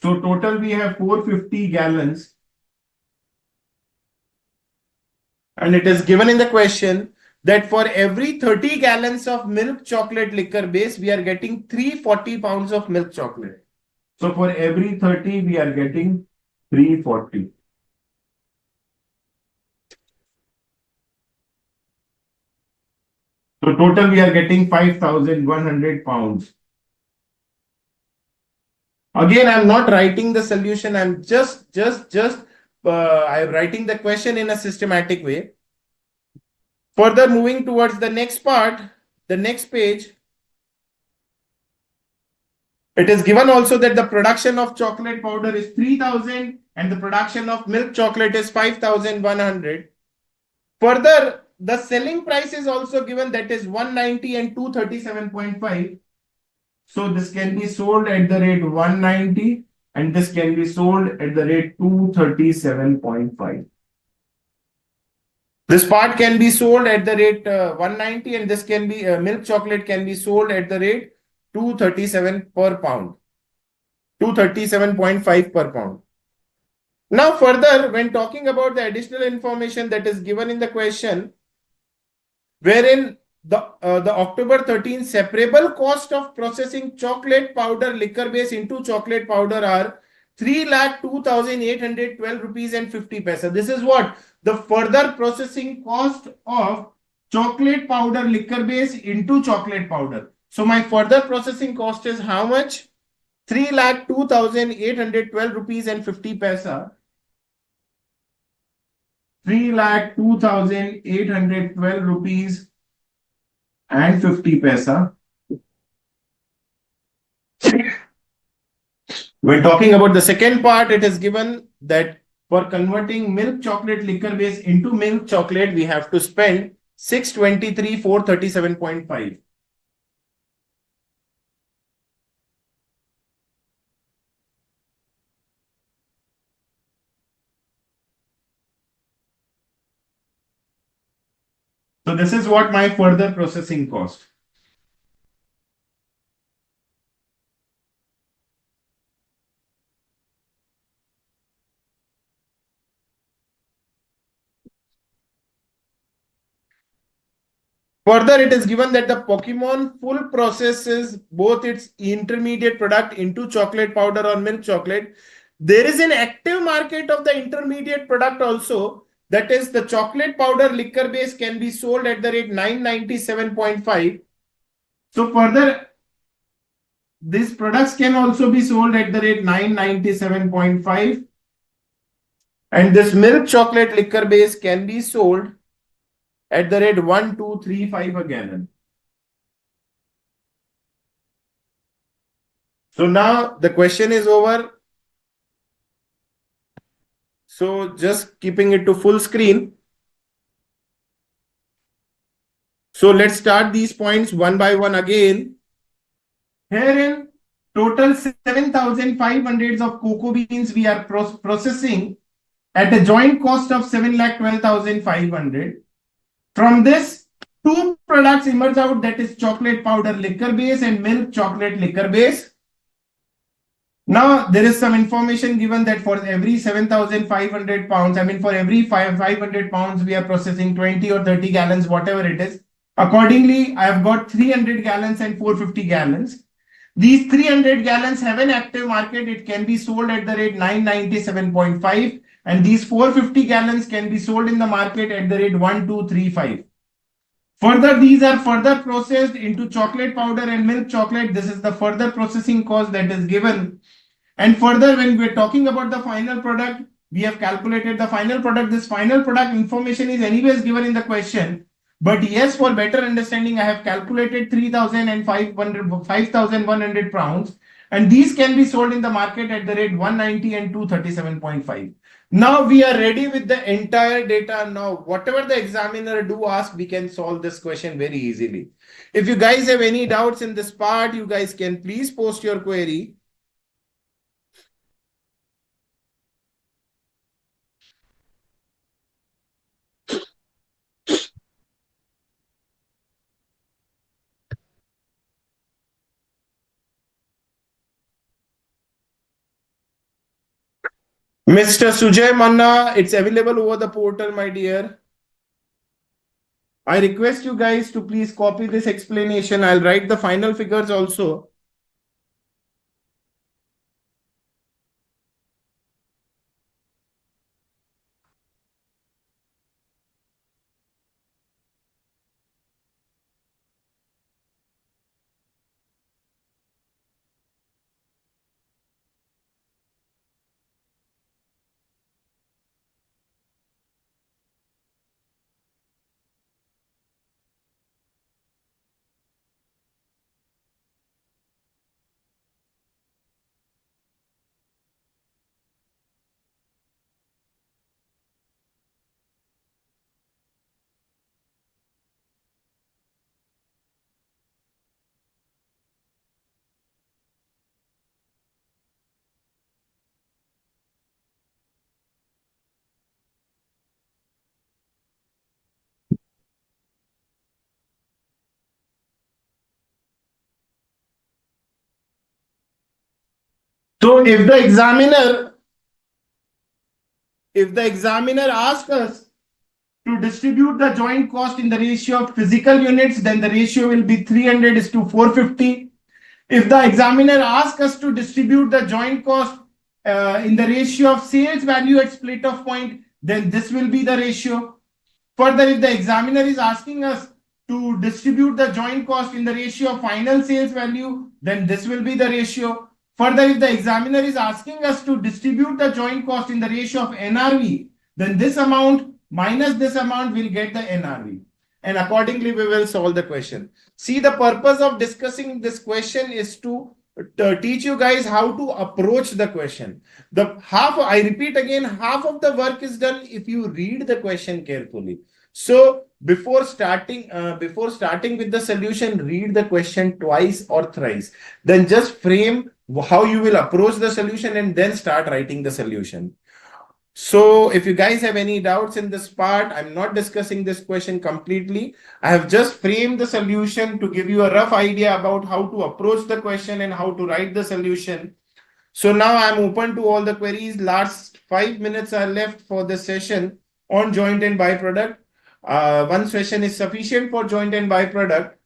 Speaker 1: So total we have 450 gallons. And it is given in the question that for every 30 gallons of milk chocolate liquor base, we are getting 340 pounds of milk chocolate. So for every 30, we are getting 340. So total we are getting 5,100 pounds. Again, I'm not writing the solution. I'm I'm writing the question in a systematic way. Further moving towards the next part, the next page, it is given also that the production of chocolate powder is 3,000 and the production of milk chocolate is 5,100. Further, the selling price is also given, that is 190 and 237.5. So this can be sold at the rate 190 and this can be sold at the rate 237.5. This part can be sold at the rate 190 and this can be milk chocolate can be sold at the rate 237 per pound. 237.5 per pound. Now further, when talking about the additional information that is given in the question, wherein the October 13 separable cost of processing chocolate powder liquor base into chocolate powder are 3,02,812 rupees and 50 paisa. This is what the further processing cost of chocolate powder liquor base into chocolate powder. So my further processing cost is how much? 3,02,812 rupees and 50 paisa. 3,02,812 rupees and 50 paisa. When talking about the second part, it is given that for converting milk chocolate liquor base into milk chocolate, we have to spend 623,437.5. So this is what my further processing cost. Further, it is given that the Pokemon full processes both its intermediate product into chocolate powder or milk chocolate. There is an active market of the intermediate product also. That is, the chocolate powder liquor base can be sold at the rate 997.5. So further, these products can also be sold at the rate 997.5. And this milk chocolate liquor base can be sold at the rate 1235 a gallon. So now the question is over. So just keeping it to full screen. So let's start these points one by one again. Herein, total 7,500 of cocoa beans we are processing at a joint cost of 7,12,500. From this, two products emerge out, that is chocolate powder liquor base and milk chocolate liquor base. Now, there is some information given that for every 7,500 pounds, I mean, for every 500 pounds, we are processing 20 or 30 gallons, whatever it is. Accordingly, I have got 300 gallons and 450 gallons. These 300 gallons have an active market. It can be sold at the rate 997.5. And these 450 gallons can be sold in the market at the rate 1235. Further, these are further processed into chocolate powder and milk chocolate. This is the further processing cost that is given. And further, when we're talking about the final product, we have calculated the final product. This final product information is anyways given in the question. But yes, for better understanding, I have calculated 5,100 pounds. And these can be sold in the market at the rate 190 and 237.5. Now we are ready with the entire data. Now, whatever the examiner do ask, we can solve this question very easily. If you guys have any doubts in this part, you guys can please post your query. Mr. Sujay Manna, it's available over the portal, my dear. I request you guys to please copy this explanation. I'll write the final figures also. So if the examiner asks us to distribute the joint cost in the ratio of physical units, then the ratio will be 300 is to 450. If the examiner asks us to distribute the joint cost in the ratio of sales value at split off point, then this will be the ratio. Further, if the examiner is asking us to distribute the joint cost in the ratio of final sales value, then this will be the ratio. Further, if the examiner is asking us to distribute the joint cost in the ratio of NRV, then this amount minus this amount will get the NRV. And accordingly, we will solve the question. See, the purpose of discussing this question is to teach you guys how to approach the question. I repeat again, half of the work is done if you read the question carefully. So before starting with the solution, read the question twice or thrice. Then just frame how you will approach the solution and then start writing the solution. So if you guys have any doubts in this part, I'm not discussing this question completely. I have just framed the solution to give you a rough idea about how to approach the question and how to write the solution. So now I'm open to all the queries. Last 5 minutes are left for the session on joint and byproduct. One session is sufficient for joint and byproduct.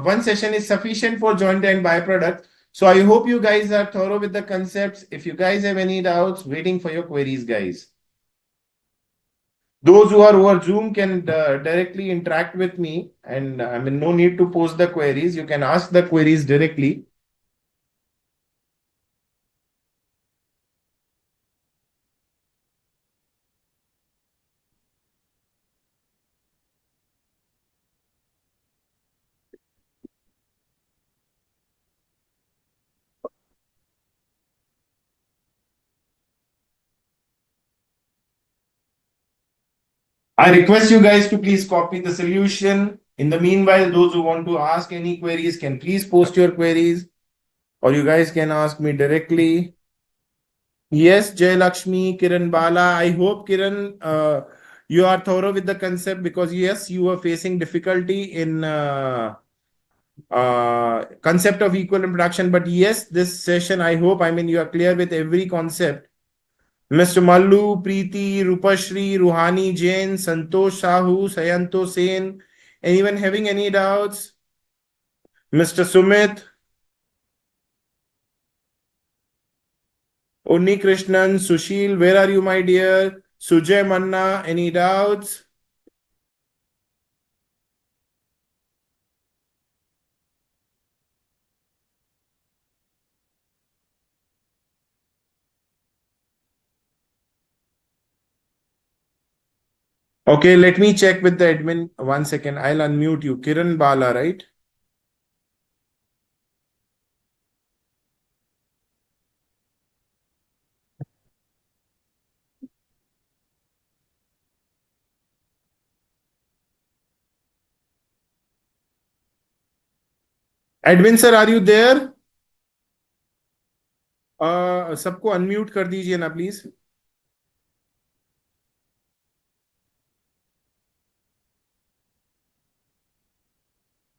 Speaker 1: One session is sufficient for joint and byproduct. So I hope you guys are thorough with the concepts. If you guys have any doubts, waiting for your queries, guys. Those who are over Zoom can directly interact with me, and no need to post the queries. You can ask the queries directly. I request you guys to please copy the solution. In the meanwhile, those who want to ask any queries can please post your queries, or you guys can ask me directly. Yes, Jay Lakshmi, Kiran Bala. I hope, Kiran, you are thorough with the concept, because yes, you are facing difficulty in concept of equivalent production. But yes, this session, I hope, you are clear with every concept. Mr. Mallu, Preeti, Rupashri, Ruhani, Jain, Santosh Sahu, Sayanto Sen. Anyone having any doubts? Mr. Sumit, Onni Krishnan, Sushil, where are you, my dear? Sujay Manna, any doubts? Okay, let me check with the admin. 1 second, I'll unmute you. Kiran Bala, right? Admin sir, are you there? सबको unmute कर दीजिए ना please.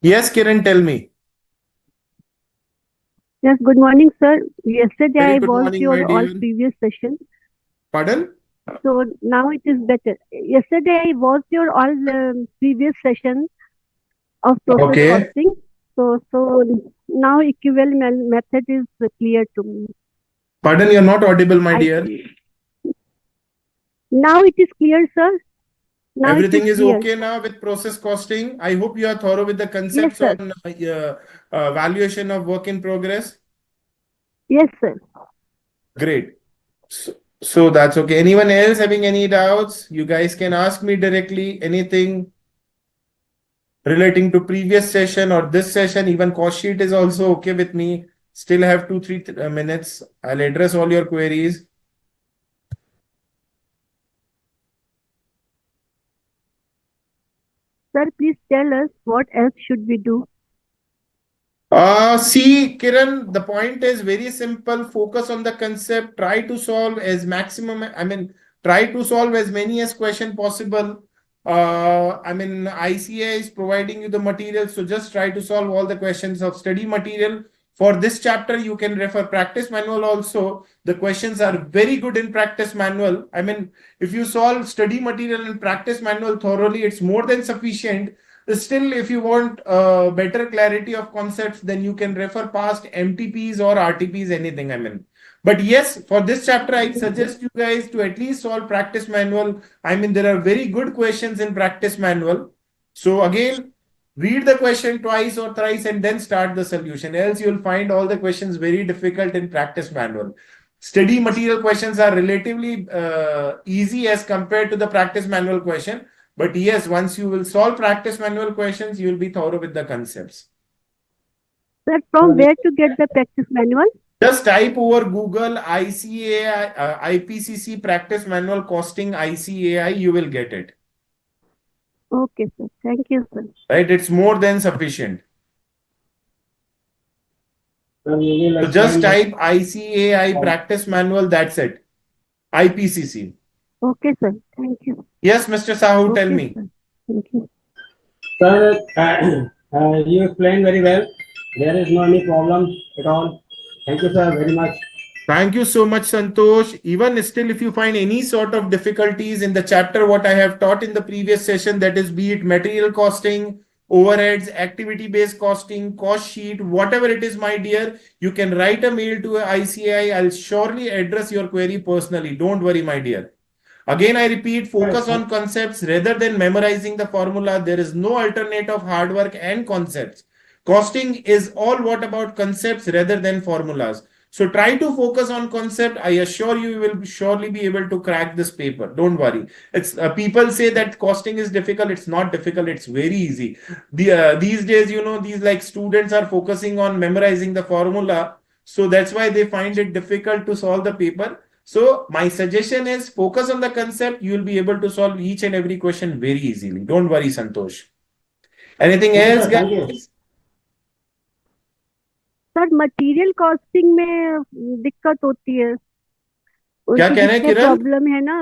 Speaker 1: Yes, Kiran, tell me.
Speaker 2: Yes, good morning, sir. Yesterday
Speaker 1: Very
Speaker 2: I
Speaker 1: good
Speaker 2: watched
Speaker 1: morning, my
Speaker 2: your all
Speaker 1: dear.
Speaker 2: previous session,
Speaker 1: Pardon?
Speaker 2: so now it is better. Yesterday I watched your all previous session of process
Speaker 1: Okay.
Speaker 2: costing. So now equivalent method is clear to me.
Speaker 1: Pardon, you're not audible, my dear.
Speaker 2: Now it is clear, sir. Now
Speaker 1: Everything
Speaker 2: it is
Speaker 1: is
Speaker 2: clear.
Speaker 1: okay now with process costing. I hope you are thorough with the concepts
Speaker 2: Yes, sir.
Speaker 1: on valuation of work in progress.
Speaker 2: Yes, sir.
Speaker 1: Great. So that's okay. Anyone else having any doubts? You guys can ask me directly. Anything relating to previous session or this session, even cost sheet is also okay with me. Still have 2-3 minutes. I'll address all your queries.
Speaker 2: Sir, please tell us what else should we do.
Speaker 1: See, Kiran, the point is very simple. Focus on the concept. Try to solve as maximum. Try to solve as many as question possible. ICAI is providing you the material, so just try to solve all the questions of study material. For this chapter, you can refer practice manual also. The questions are very good in practice manual. If you solve study material and practice manual thoroughly, it's more than sufficient. Still, if you want better clarity of concepts, then you can refer past MTPs or RTPs, anything. But yes, for this chapter, I suggest you guys to at least solve practice manual. There are very good questions in practice manual. So again, read the question twice or thrice and then start the solution. Else you'll find all the questions very difficult in practice manual. Study material questions are relatively easy as compared to the practice manual question. But yes, once you will solve practice manual questions, you will be thorough with the concepts.
Speaker 2: Sir, from where to get the practice manual?
Speaker 1: Just type over Google ICAI, IPCC practice manual costing ICAI, you will get it.
Speaker 2: Okay, sir. Thank you, sir.
Speaker 1: Right? It's more than sufficient. So just type ICAI practice manual, that's it. IPCC.
Speaker 2: Okay, sir. Thank you.
Speaker 1: Yes, Mr. Sahu, tell
Speaker 2: Okay,
Speaker 1: me.
Speaker 2: sir. Thank you.
Speaker 3: Sir, you explained very well. There is no any problem at all. Thank you, sir, very much.
Speaker 1: Thank you so much, Santosh. Even still, if you find any sort of difficulties in the chapter, what I have taught in the previous session, that is, be it material costing, overheads, activity-based costing, cost sheet, whatever it is, my dear, you can write a mail to ICAI. I'll surely address your query personally. Don't worry, my dear. Again, I repeat, focus on concepts rather than memorizing the formula. There is no alternate of hard work and concepts. Costing is all what about concepts rather than formulas. So try to focus on concept. I assure you, you will surely be able to crack this paper. Don't worry. It's people say that costing is difficult. It's not difficult. It's very easy. These days, these like students are focusing on memorizing the formula. So that's why they find it difficult to solve the paper. So my suggestion is focus on the concept. You will be able to solve each and every question very easily. Don't worry, Santosh. Anything
Speaker 3: Okay,
Speaker 1: else,
Speaker 3: sir, thank you.
Speaker 1: guys?
Speaker 2: Sir material costing में दिक्कत होती है,
Speaker 1: क्या
Speaker 2: उनके
Speaker 1: कहना है
Speaker 2: जितने
Speaker 1: किरण?
Speaker 2: Problem है ना,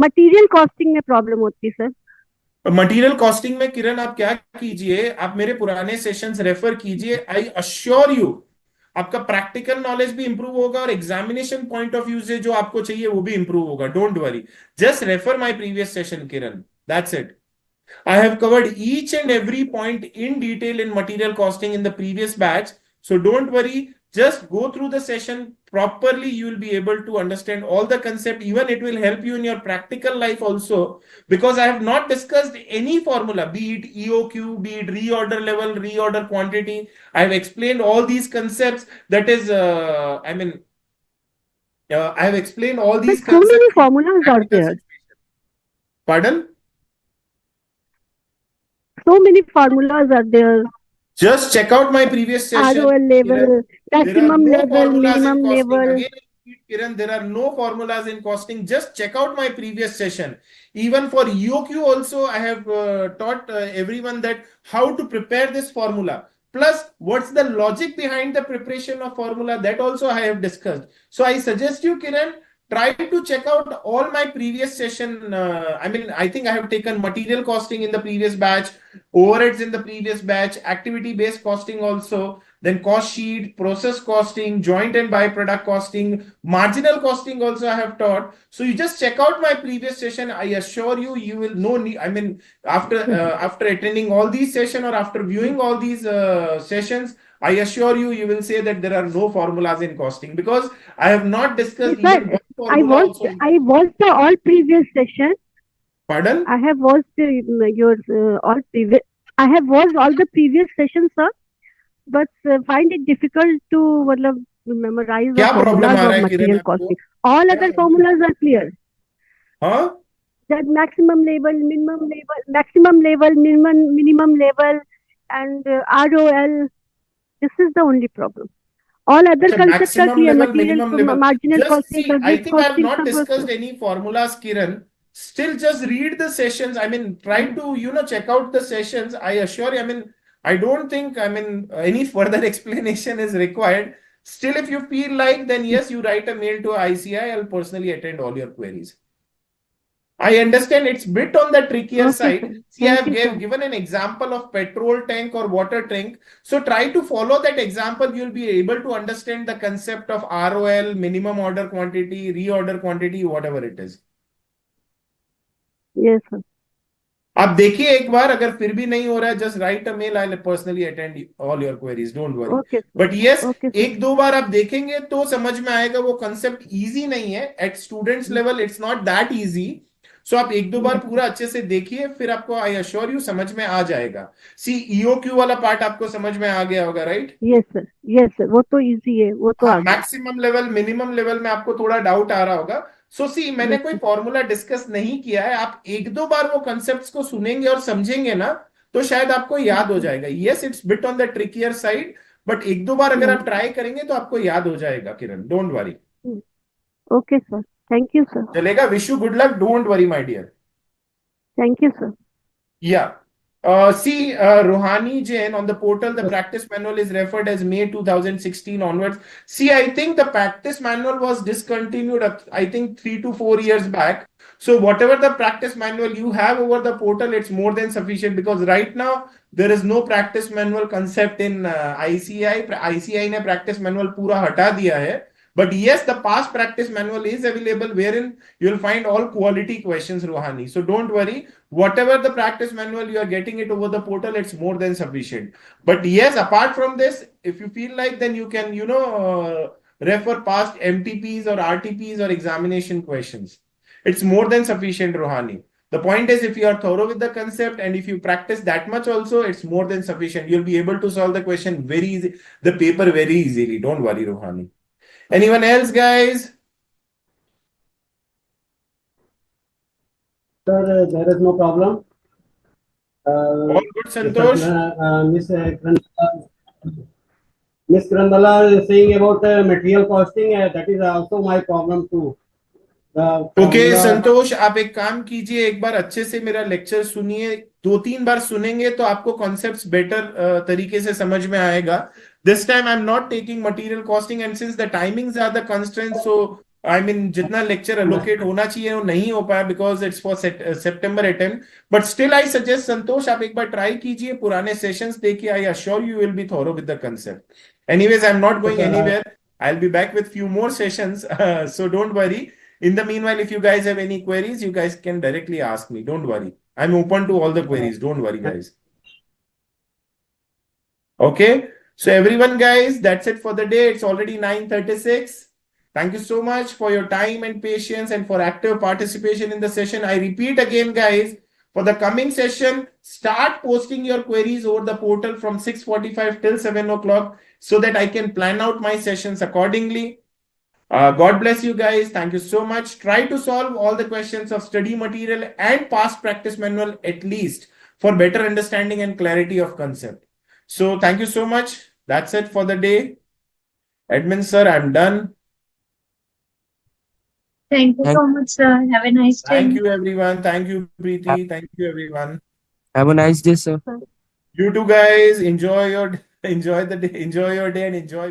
Speaker 2: मटेरियल कॉस्टिंग में प्रॉब्लम होती है सर।
Speaker 1: मटेरियल कॉस्टिंग में किरण आप क्या कीजिए, आप मेरे पुराने सेशंस रेफर कीजिए। आई अश्योर यू आपका प्रैक्टिकल नॉलेज भी इंप्रूव होगा और एग्जामिनेशन पॉइंट ऑफ व्यू से जो आपको चाहिए वो भी इंप्रूव होगा। Don't worry, just refer my previous session Kiran, that's it. I have covered each and every point in detail in material costing in the previous batch. So don't worry, just go through the session properly. You will be able to understand all the concept. Even it will help you in your practical life also, because I have not discussed any formula, be it EOQ, be it reorder level, reorder quantity. I have explained all these concepts. That is, I have explained all
Speaker 2: But
Speaker 1: these
Speaker 2: so many
Speaker 1: concepts in
Speaker 2: formulas are
Speaker 1: practical
Speaker 2: there.
Speaker 1: situation. Pardon?
Speaker 2: So many formulas are there.
Speaker 1: Just check out my previous session,
Speaker 2: ROL
Speaker 1: Kiran.
Speaker 2: level,
Speaker 1: There are
Speaker 2: maximum
Speaker 1: no
Speaker 2: level,
Speaker 1: formulas in
Speaker 2: minimum
Speaker 1: costing.
Speaker 2: level.
Speaker 1: Again, I repeat, Kiran, there are no formulas in costing. Just check out my previous session. Even for EOQ also, I have taught everyone that how to prepare this formula. Plus, what's the logic behind the preparation of formula, that also I have discussed. So I suggest you, Kiran, try to check out all my previous session. I think I have taken material costing in the previous batch, overheads in the previous batch, activity based costing also, then cost sheet, process costing, joint and byproduct costing, marginal costing also I have taught. So you just check out my previous session. I assure you, you will no need. After attending all these sessions or after viewing all these sessions, I assure you, you will say that there are no formulas in costing, because I have not
Speaker 2: Yes,
Speaker 1: discussed
Speaker 2: sir,
Speaker 1: even one formula also in
Speaker 2: I
Speaker 1: costing.
Speaker 2: watched the all previous session.
Speaker 1: Pardon?
Speaker 2: I have watched your all previous. I have watched all the previous sessions, sir. But find it difficult to मतलब memorize the
Speaker 1: क्या problem
Speaker 2: formulas
Speaker 1: uh
Speaker 2: of
Speaker 1: रहा है किरण
Speaker 2: material
Speaker 1: आपको?
Speaker 2: costing. All
Speaker 1: क्या
Speaker 2: other
Speaker 1: problem?
Speaker 2: formulas are clear.
Speaker 1: हाँ,
Speaker 2: That maximum level, minimum level, and ROL. This is the only problem. All other
Speaker 1: अच्छा,
Speaker 2: concepts are
Speaker 1: maximum
Speaker 2: clear.
Speaker 1: level,
Speaker 2: Material,
Speaker 1: minimum level.
Speaker 2: marginal
Speaker 1: Just
Speaker 2: costing,
Speaker 1: see, I
Speaker 2: average
Speaker 1: think I have
Speaker 2: costing,
Speaker 1: not
Speaker 2: सब
Speaker 1: discussed any formulas, Kiran. Still, just read the sessions. Try to, check out the sessions. I assure you, I don't think, any further explanation is required. Still, if you feel like, then yes, you write a mail to ICI. I'll personally attend all your queries. I understand it's bit on the trickier
Speaker 2: Okay,
Speaker 1: side.
Speaker 2: sir.
Speaker 1: See, I
Speaker 2: Thank
Speaker 1: have
Speaker 2: you, sir.
Speaker 1: given an example of petrol tank or water tank. So try to follow that example. You'll be able to understand the concept of ROL, minimum order quantity, reorder quantity, whatever it is.
Speaker 2: Yes, sir.
Speaker 1: आप देखिए एक बार, अगर फिर भी नहीं हो रहा है, just write a mail, I personally attend all your queries, don't worry.
Speaker 2: Okay, sir.
Speaker 1: But yes,
Speaker 2: Okay, sir.
Speaker 1: एक दो बार आप देखेंगे तो समझ में आएगा। वो कंसेप्ट इजी नहीं है, at students level it's not that easy. So आप एक दो बार
Speaker 2: Yes,
Speaker 1: पूरा अच्छे से देखिए, फिर आपको आई अश्योर यू समझ में आ जाएगा। सी ईओक्यू वाला पार्ट आपको समझ में आ गया होगा, right?
Speaker 2: yes, sir. Yes, sir. वो तो easy है, वो तो
Speaker 1: हाँ,
Speaker 2: आ गया.
Speaker 1: मैक्सिमम लेवल, मिनिमम लेवल में आपको थोड़ा डाउट आ रहा होगा। सो सी, मैंने
Speaker 2: Yes,
Speaker 1: कोई
Speaker 2: sir.
Speaker 1: फॉर्मूला डिस्कस नहीं किया है। आप एक दो बार वो कॉन्सेप्ट्स को सुनेंगे और समझेंगे ना, तो शायद आपको
Speaker 2: Yes,
Speaker 1: याद हो
Speaker 2: sir.
Speaker 1: जाएगा। Yes, it's bit on the trickier side, but एक दो बार अगर
Speaker 2: Yes.
Speaker 1: आप ट्राई करेंगे तो आपको याद हो जाएगा Kiran, don't worry.
Speaker 2: Yes. Okay, sir. Thank you, sir.
Speaker 1: चलेगा? Wish you good luck, don't worry my dear.
Speaker 2: Thank you, sir.
Speaker 1: या See, Rohani Jain on the portal, the practice manual is referred as May 2016 onwards. See, I think the practice manual was discontinued, I think 3 to 4 years back. So, whatever the practice manual you have over the portal, it's more than sufficient because right now there is no practice manual concept in ICAI. ICAI ने practice manual पूरा हटा दिया है. But yes, the past practice manual is available wherein you'll find all quality questions, Rohani. So don't worry. Whatever the practice manual, you are getting it over the portal, it's more than sufficient. But yes, apart from this, if you feel like, then you can, refer past MTPs or RTPs or examination questions. It's more than sufficient, Rohani. The point is, if you are thorough with the concept and if you practice that much also, it's more than sufficient. You'll be able to solve the question very easy, the paper very easily. Don't worry, Rohani. Anyone else, guys?
Speaker 3: Sir, there is no problem.
Speaker 1: All good, Santosh?
Speaker 3: Miss Krandala is saying about material costing. That is also my problem too.
Speaker 1: Okay Santosh, आप एक काम कीजिए, एक बार अच्छे से मेरा lecture सुनिए, 2-3 बार सुनेंगे तो आपको कॉन्सेप्ट्स बेटर तरीके से समझ में आएगा. This time I am not taking material costing and since the timings are the constraints, so I mean जितना लेक्चर एलोकेट होना चाहिए वो नहीं हो पाया बिकॉज इट्स फॉर सितंबर attempt. But still I suggest Santosh, आप एक बार ट्राई कीजिए, पुराने सेशंस देखिए. I assure you will be thorough with the concept. Anyways, I am not going anywhere. I'll be back with few more sessions, so don't worry. In the meanwhile, if you guys have any queries, you guys can directly ask me. Don't worry. I'm open to all the queries. Don't worry, guys. Okay. So everyone, guys, that's it for the day. It's already 9:36. Thank you so much for your time and patience and for active participation in the session. I repeat again, guys, for the coming session, start posting your queries over the portal from 6:45 till 7 o'clock so that I can plan out my sessions accordingly. God bless you guys. Thank you so much. Try to solve all the questions of study material and past practice manual at least for better understanding and clarity of concept. So thank you so much. That's it for the day. Admin sir, I'm done.
Speaker 4: Thank you so much, sir. Have a nice day.
Speaker 1: Thank you everyone. Thank you Preeti. Thank you everyone.
Speaker 5: Have a nice day, sir.
Speaker 1: You too guys. Enjoy your day. Enjoy your day and enjoy.